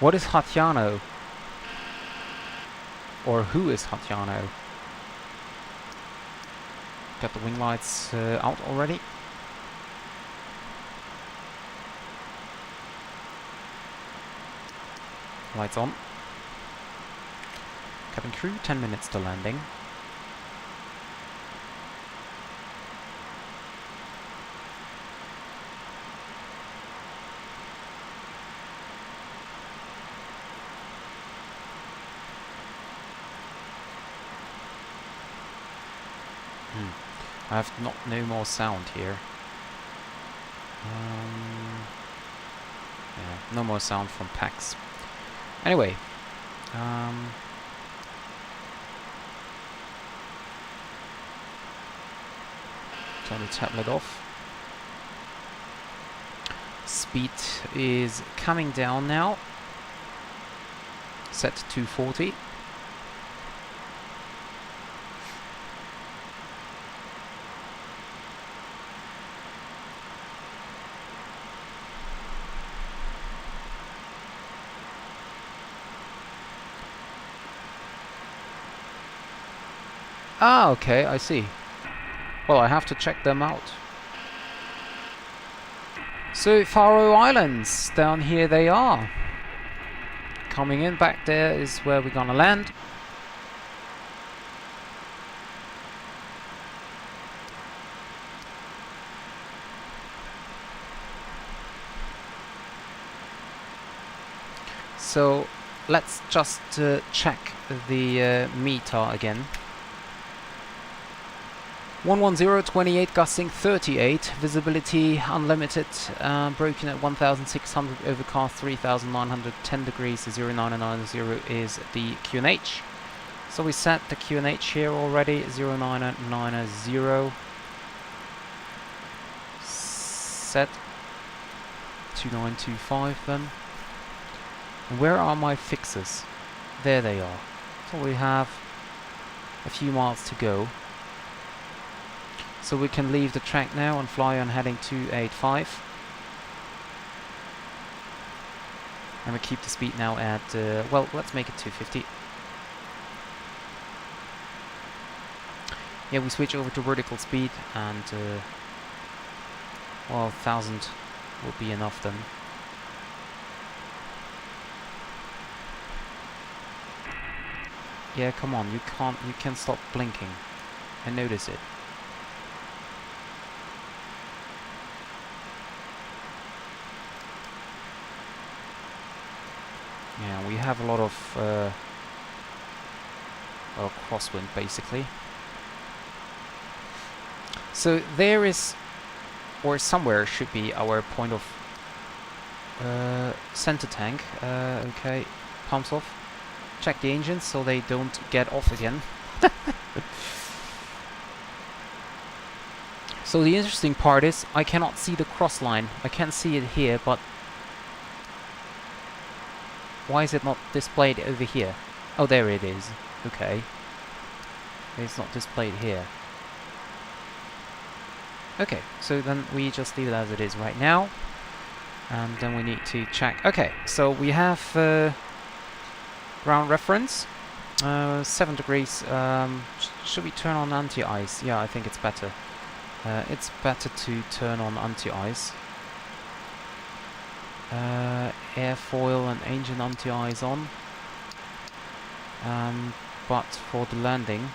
What is Hatiano? Or who is Hatiano? Got the wing lights out already. Lights on. Cabin crew, 10 minutes to landing. I have no more sound here. Yeah, no more sound from PAX. Anyway, turn the tablet off. Speed is coming down now. Set to 240. Ah, okay, I see. Well, I have to check them out. So, Faroe Islands, down here they are. Coming in, back there is where we're gonna land. So, let's just check the meter again. 11028 gusting 38, visibility unlimited, broken at 1600, overcast 3900, 10 degrees, 0990 is the QNH. So we set the QNH here already, 0990, set 2925 then. And where are my fixes? There they are. So we have a few miles to go. So we can leave the track now and fly on heading 285. And we keep the speed now at, well, let's make it 250. Yeah, we switch over to vertical speed and, well, 1000 will be enough then. Yeah, come on, you can stop blinking. I notice it. Yeah, we have a lot of well, crosswind basically. So there is, or somewhere should be our point of center tank. Okay, pumps off. Check the engines so they don't get off again. So the interesting part is I cannot see the cross line. I can see it here, but why is it not displayed over here? Oh, there it is. Okay. It's not displayed here. Okay, so then we just leave it as it is right now. And then we need to check. Okay, so we have ground reference. 7 degrees. Should we turn on anti-ice? Yeah, I think it's better. It's better to turn on anti-ice. Airfoil and engine anti-ice on. But for the landing,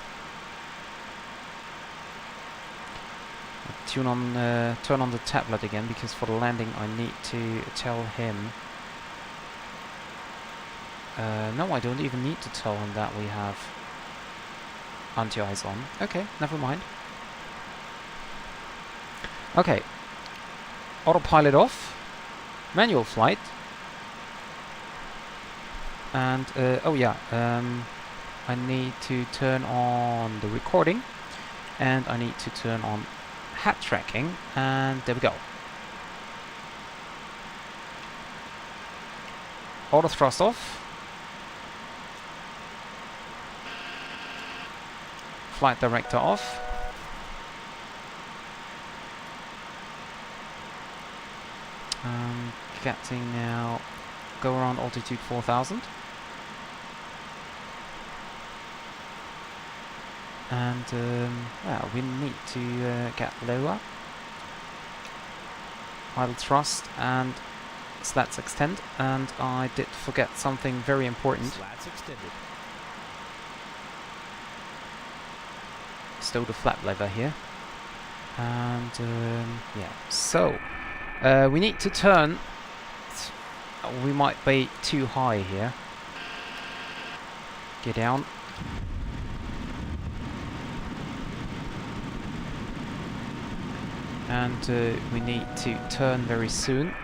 turn on the tablet again, because for the landing I need to tell him. No, I don't even need to tell him that we have anti-ice on. Okay, never mind. Okay, autopilot off, manual flight, and oh yeah, I need to turn on the recording, and I need to turn on hat tracking, and there we go. Auto thrust off. Flight director off. Getting now, go around altitude 4000. And well, we need to get lower. Idle thrust and slats extend. And I did forget something very important. Slats extended. Stow the flap lever here. And yeah, so we need to turn. We might be too high here. Get down. And we need to turn very soon.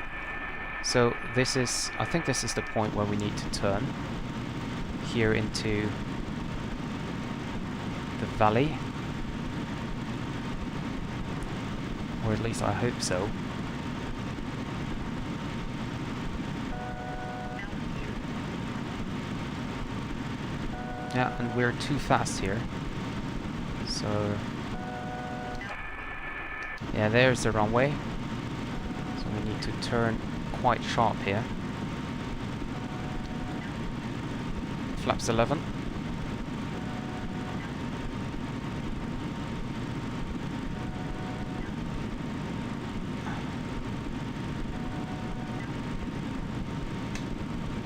So this is, I think this is the point where we need to turn here into the valley, or at least I hope so. Yeah, and we're too fast here. So yeah, there's the runway. So we need to turn quite sharp here. Flaps 11.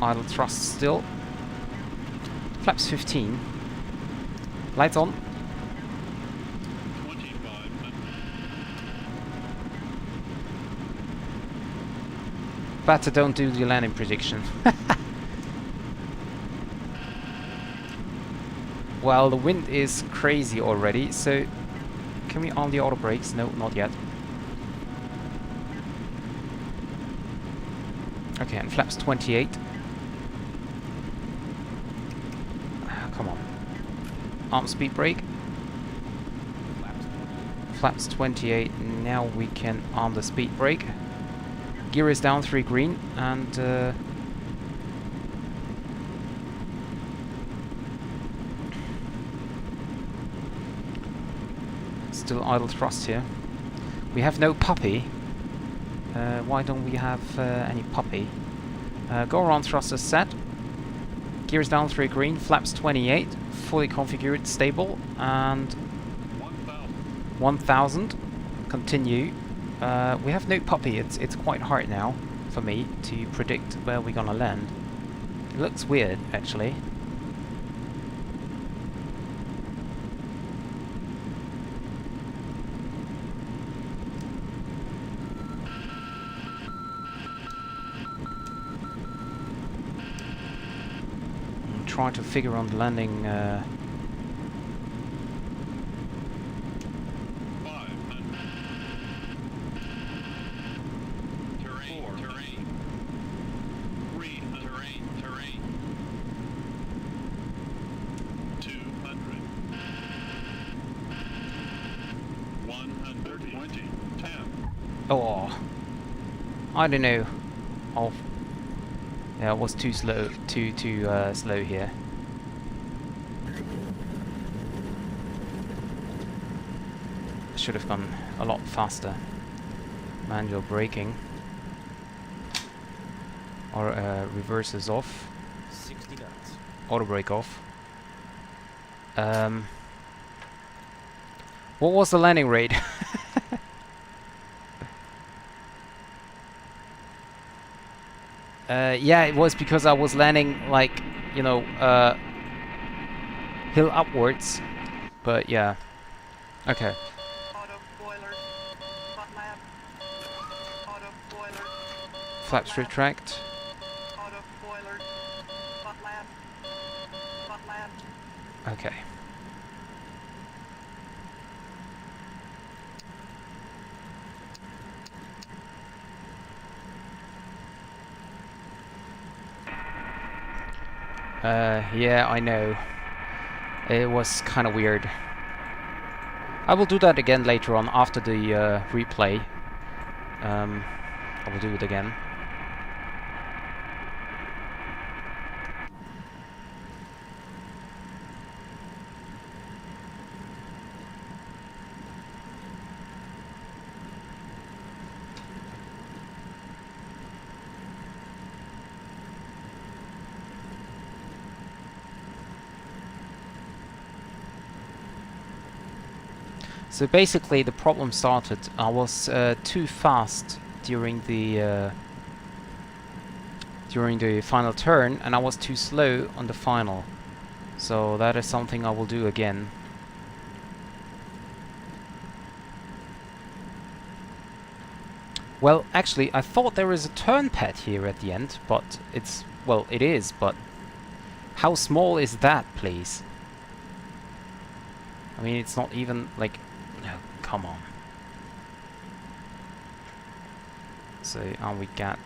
Idle thrust still. Flaps 15. Lights on. Better don't do the landing prediction. Well, the wind is crazy already, so can we on the auto brakes? No, not yet. Okay, and flaps 28. Come on. Arm speed brake. Flaps 28. Now we can arm the speed brake. Gear is down 3 green, and still idle thrust here. We have no puppy. Why don't we have any puppy? Go around thrusters set. Gear is down 3 green, flaps 28, fully configured, stable, and 1000. Continue. We have no puppy. It's quite hard now for me to predict where we're gonna land. It looks weird, actually. I'm trying to figure on the landing. Oh, I don't know. Oh, yeah, it was too slow. Too slow here. should have gone a lot faster. Manual braking. Or reverses off. 60 knots. Auto brake off. What was the landing rate? Yeah, it was because I was landing like, you know, hill upwards. But yeah. Okay. Flaps retract. Okay. Yeah, I know. It was kind of weird. I will do that again later on after the replay. I will do it again. So basically the problem started, I was too fast during the final turn, and I was too slow on the final. So that is something I will do again. Well, actually, I thought there was a turn pad here at the end, but it's, well, it is, but how small is that, please? I mean, it's not even like, no, come on. So, and we got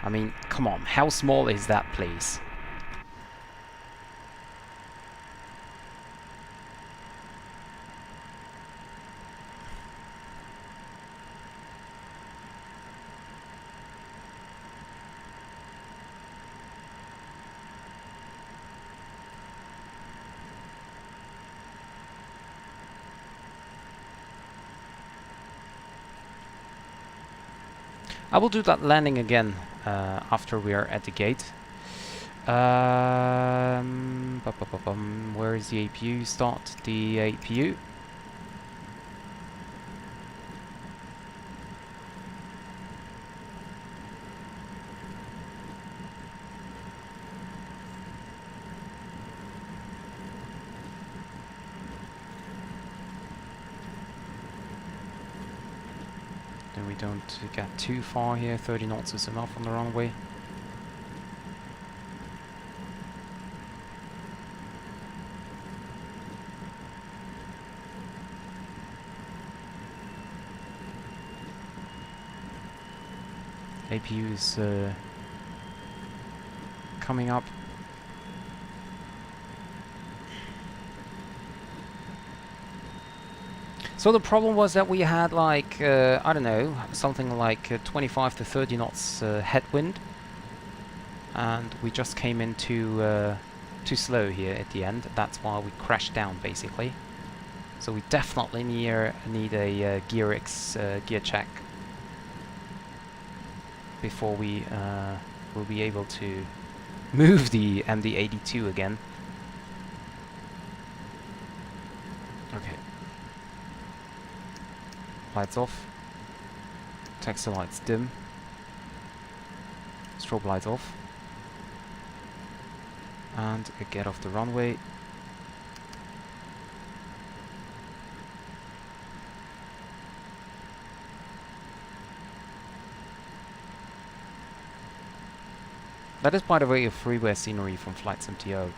I mean, come on, how small is that, please? I will do that landing again after we are at the gate. Where is the APU? Start the APU. Then we don't get too far here. 30 knots is enough on the runway. APU is coming up. So the problem was that we had like, I don't know, something like 25 to 30 knots headwind. And we just came in too slow here at the end. That's why we crashed down, basically. So we definitely need a gear check before we will be able to move the MD-82 again. Okay. Lights off. Taxi lights dim. Strobe lights off. And get off the runway. That is, by the way, a freeware scenery from VATSIM TO.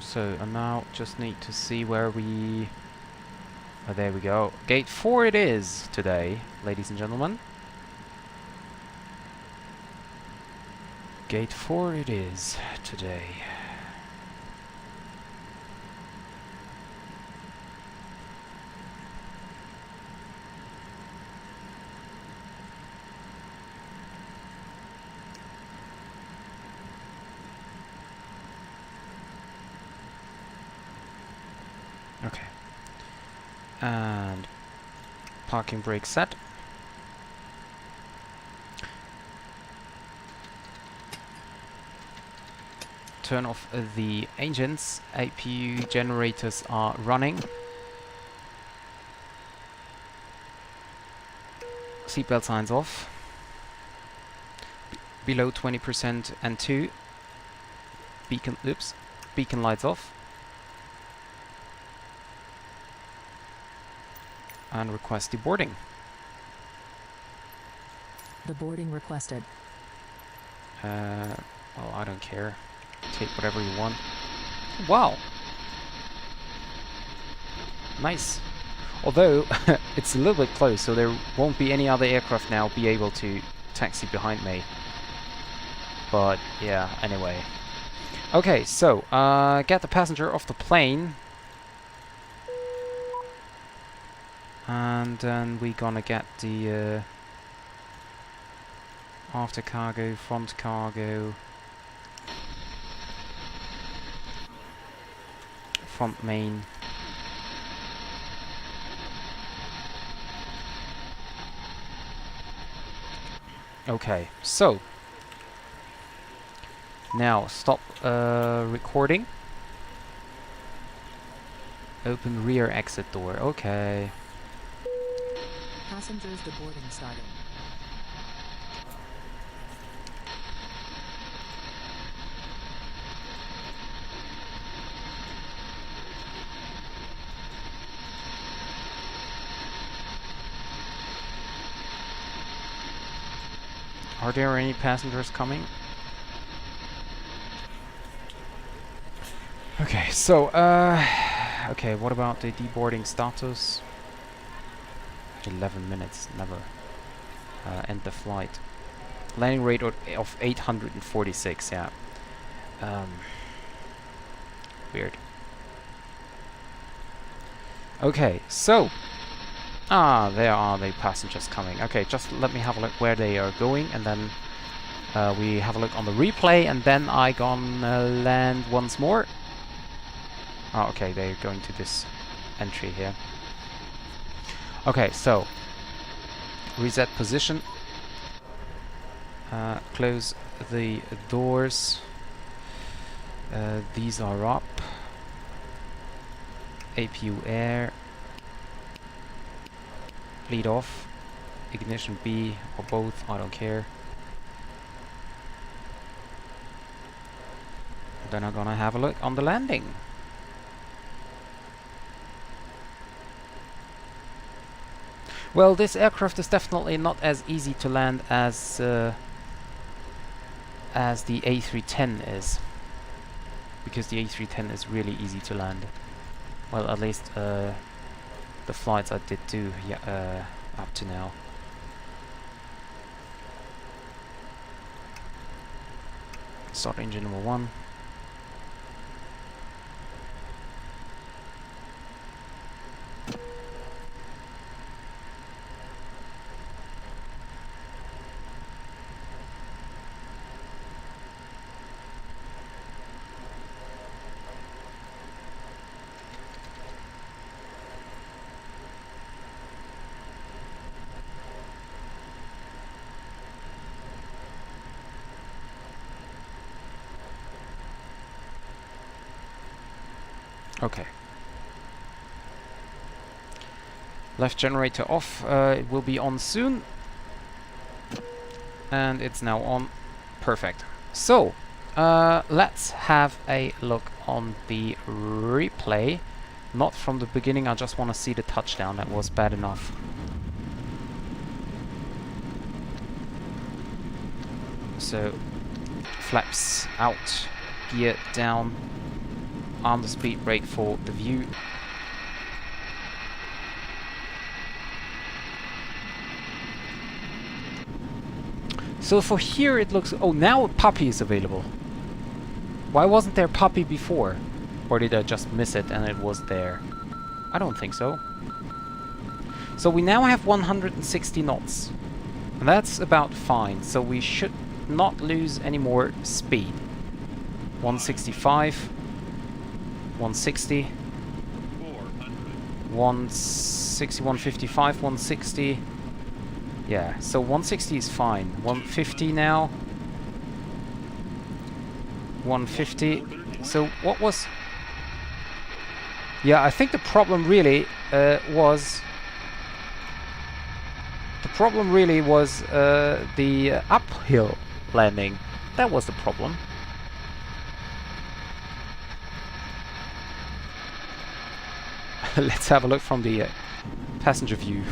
So I now just need to see where we... Oh, there we go. Gate 4 it is today, ladies and gentlemen. Gate 4 it is today. Okay. And parking brake set. Turn off the engines. APU generators are running. Seatbelt signs off. Below 20% and 2. Beacon lights off. And request deboarding. The boarding requested. Well, I don't care. Take whatever you want. Wow! Nice. Although, it's a little bit close, so there won't be any other aircraft now be able to taxi behind me. But, yeah, anyway. Okay, so, get the passenger off the plane. And then we're gonna get the after cargo, front cargo, front main. Okay, so now stop recording. Open rear exit door. Okay. Passengers deboarding starting. Are there any passengers coming? Okay, so okay, what about the deboarding status? 11 minutes, never end the flight. Landing rate of 846, yeah. Weird. Okay, so there are the passengers coming. Okay, just let me have a look where they are going, and then we have a look on the replay, and then I gonna land once more. Oh, okay, they're going to this entry here. Okay, so reset position. Close the doors. These are up. APU air. Lead off. Ignition B or both, I don't care. Then I'm gonna have a look on the landing. Well, this aircraft is definitely not as easy to land as the A310 is, because the A310 is really easy to land. Well, at least the flights I did do up to now. Start engine number 1. Okay. Left generator off. It will be on soon. And it's now on. Perfect. So, let's have a look on the replay. Not from the beginning, I just want to see the touchdown. That was bad enough. So, flaps out, gear down. on the speed brake for the view. So for here it looks... Oh, now Puppy is available. Why wasn't there Puppy before? Or did I just miss it and it was there? I don't think so. So we now have 160 knots. And that's about fine. So we should not lose any more speed. 165. 160. 160, 155, 160. Yeah, so 160 is fine. 150 now. 150. So what was... Yeah, I think the problem really was... The problem really was the uphill landing. That was the problem. Let's have a look from the passenger view.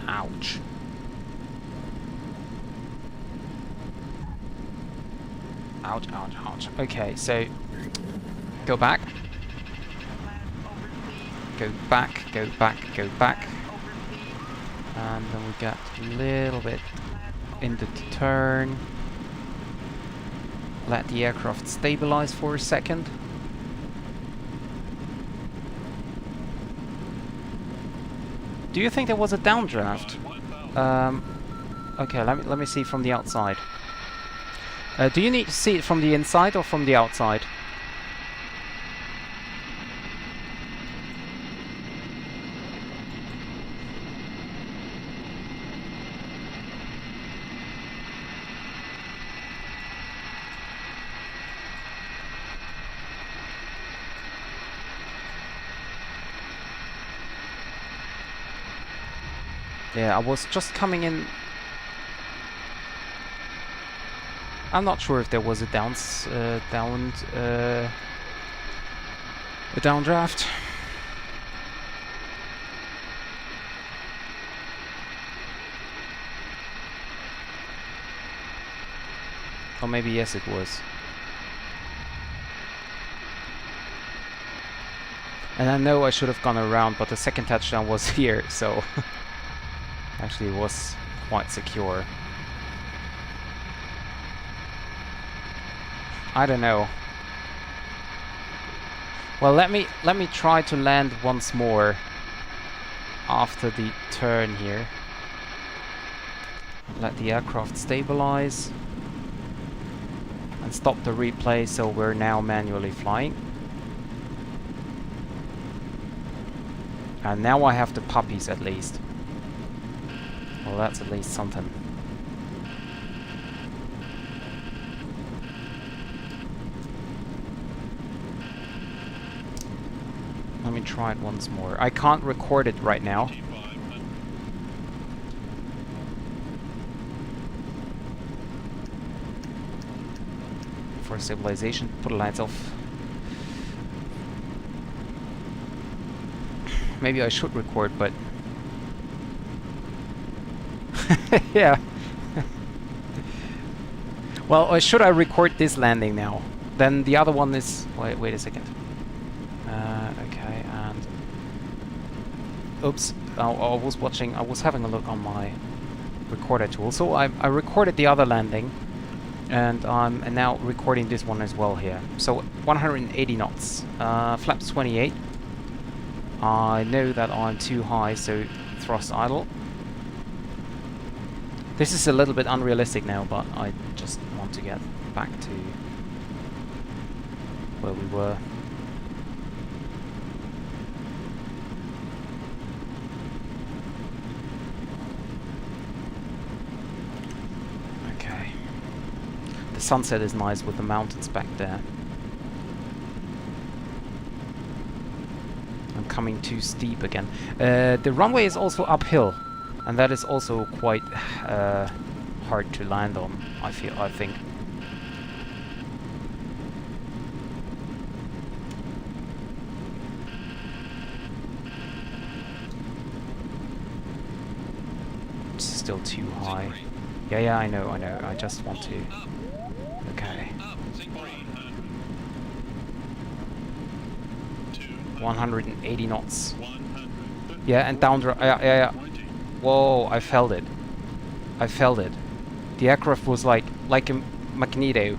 Ouch. Ouch, ouch, ouch. Okay, so go back. Go back, go back, go back. And then we get a little bit into the turn. Let the aircraft stabilize for a second. Do you think there was a downdraft? Okay, let me see from the outside. Do you need to see it from the inside or from the outside? Yeah, I was just coming in. I'm not sure if there was a downdraft. Or maybe yes, it was. And I know I should have gone around, but the second touchdown was here, so actually it was quite secure. I don't know. Well, let me try to land once more after the turn here. Let the aircraft stabilize and stop the replay, so we're now manually flying. And now I have the puppies at least. Well, that's at least something. Let me try it once more. I can't record it right now. For stabilization, put the lights off. Maybe I should record, but yeah. Well, or should I record this landing now? Then the other one is... Wait a second. Okay, and... Oops. I was having a look on my recorder tool. So I recorded the other landing. And I'm now recording this one as well here. So 180 knots. Flaps 28. I know that I'm too high, so thrust idle. This is a little bit unrealistic now, but I just want to get back to where we were. Okay. The sunset is nice with the mountains back there. I'm coming too steep again. The runway is also uphill. And that is also quite hard to land on, I think. still too high. Yeah, I know. I just want to... Okay. 180 knots. Yeah, and down... Yeah. Whoa, I felt it. The aircraft was like a magneto.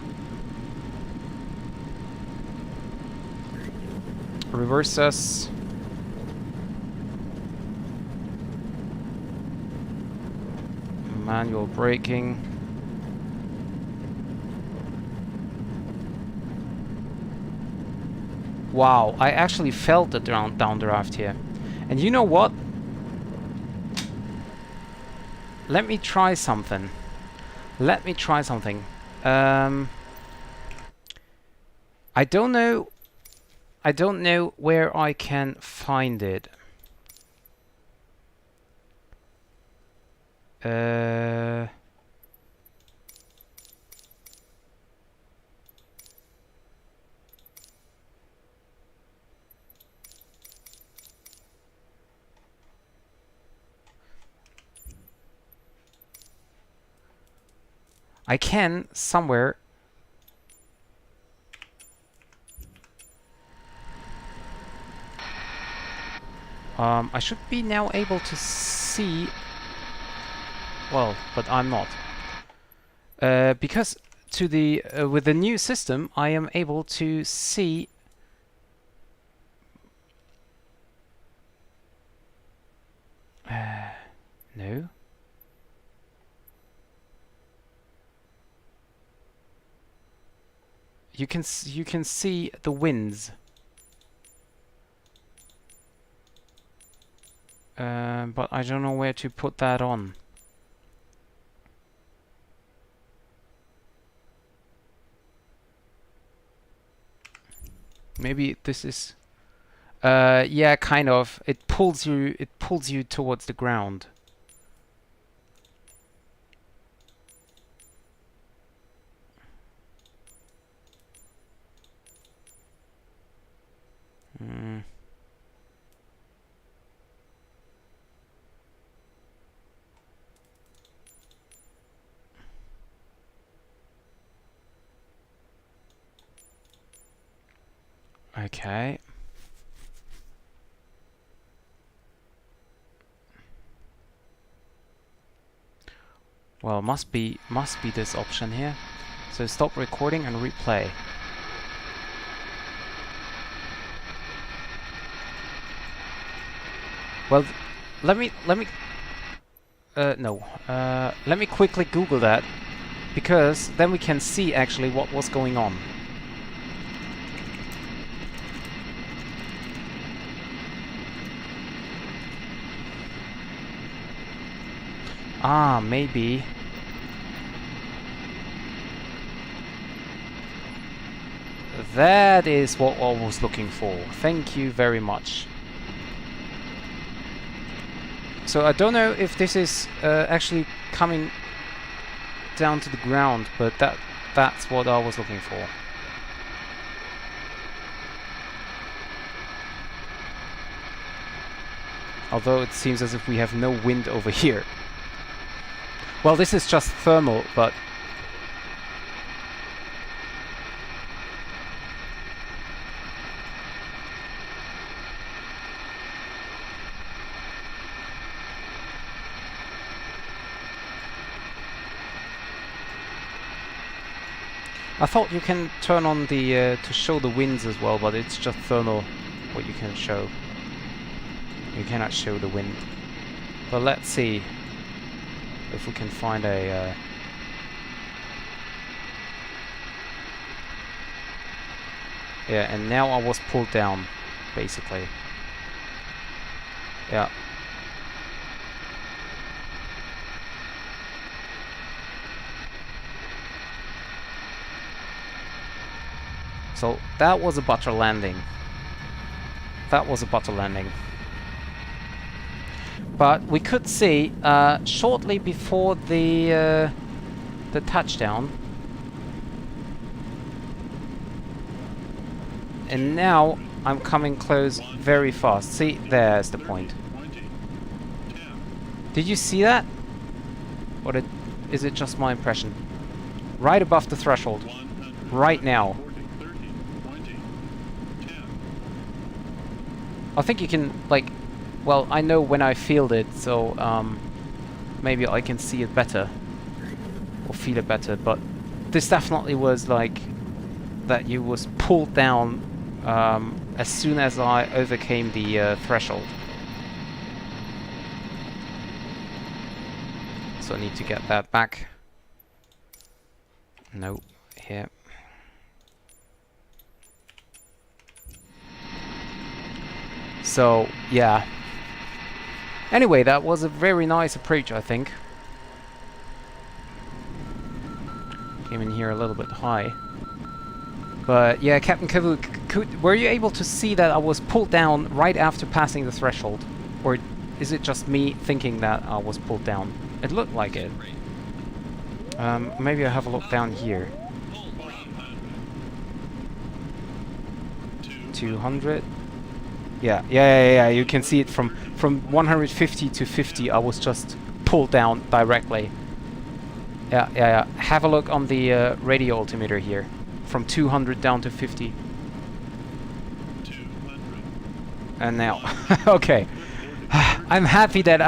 Reverse us. Manual braking. Wow, I actually felt the downdraft here. And you know what? Let me try something. I don't know where I can find it. I can somewhere. I should be now able to see. Well, but I'm not. Because to the with the new system, I am able to see. No. You can see the winds. But I don't know where to put that on. Maybe this is yeah, kind of. It pulls you towards the ground. Okay. Well, must be this option here. So stop recording and replay. Well, let me let me quickly Google that, because then we can see actually what was going on. Ah, maybe. That is what I was looking for. Thank you very much. So I don't know if this is actually coming down to the ground, but that's what I was looking for. Although it seems as if we have no wind over here. Well, this is just thermal, but... I thought you can turn on the to show the winds as well, but it's just thermal what you can show. You cannot show the wind. But let's see if we can find a yeah, and now I was pulled down basically. Yeah. So that was a butter landing. That was a butter landing. But we could see shortly before the touchdown, and now I'm coming close very fast. See, there's the point. Did you see that? Or is it just my impression? Right above the threshold. Right now. I think you can, like... Well, I know when I feel it, so maybe I can see it better. Or feel it better, but this definitely was like... that you was pulled down as soon as I overcame the threshold. So I need to get that back. No, here. So, yeah. Anyway, that was a very nice approach, I think. Came in here a little bit high. But yeah, Captain Kavu, were you able to see that I was pulled down right after passing the threshold? Or is it just me thinking that I was pulled down? It looked like it. Maybe I'll have a look down here. 200. Yeah, you can see it from 150 to 50. I was just pulled down directly. Yeah. Have a look on the radio altimeter here. From 200 down to 50. And now, okay. I'm happy that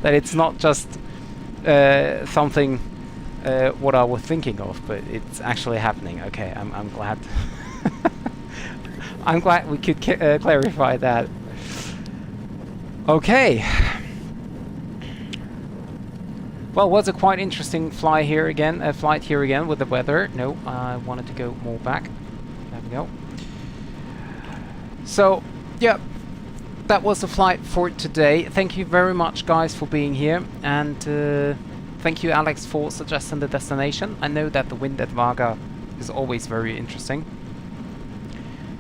that it's not just something what I was thinking of, but it's actually happening. Okay, I'm glad. I'm glad we could clarify that. Okay. Well, was a quite interesting flight here again with the weather. No, I wanted to go more back. There we go. So, yeah, that was the flight for today. Thank you very much, guys, for being here, and thank you, Alex, for suggesting the destination. I know that the wind at Vagar is always very interesting,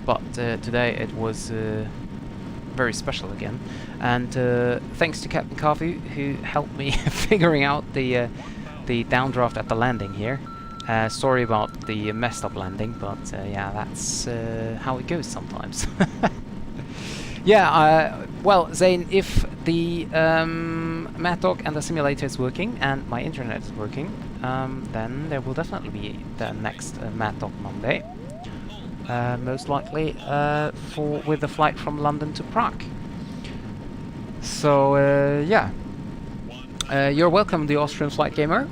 but today it was very special again. And thanks to Captain Coffee, who helped me figuring out the downdraft at the landing here. Sorry about the messed up landing, but yeah, that's how it goes sometimes. Yeah, well, Zane, if the Maddog and the simulator is working and my internet is working, then there will definitely be the next Maddog Monday. Most likely with the flight from London to Prague. So yeah, you're welcome, the Austrian Flight Gamer.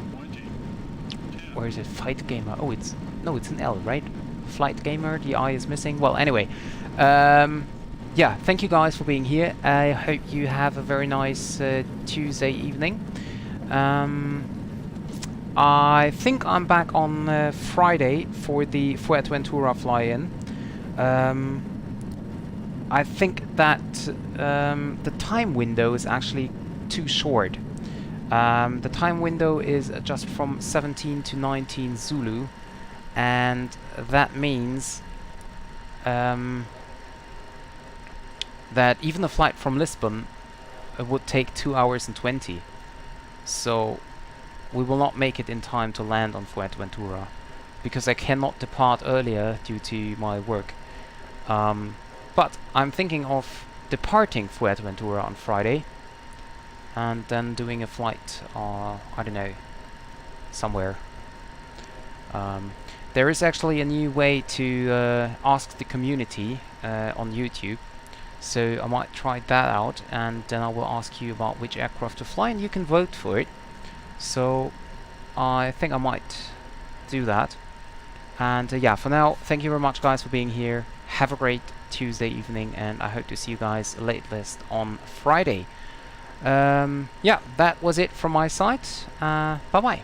Where is it? Fight Gamer. Oh, it's an L, right? Flight Gamer. The I is missing. Well, anyway, yeah. Thank you guys for being here. I hope you have a very nice Tuesday evening. I think I'm back on Friday for the Fuerteventura fly-in. I think that the time window is actually too short. The time window is just from 17 to 19 Zulu, and that means that even the flight from Lisbon would take 2 hours and 20. So we will not make it in time to land on Fuerteventura, because I cannot depart earlier due to my work. But I'm thinking of departing Fuerteventura on Friday, and then doing a flight, I don't know, somewhere. There is actually a new way to ask the community on YouTube, so I might try that out, and then I will ask you about which aircraft to fly, and you can vote for it. So I think I might do that. And yeah, for now, thank you very much, guys, for being here. Have a great Tuesday evening, and I hope to see you guys latest on Friday. Yeah, that was it from my side. Bye-bye.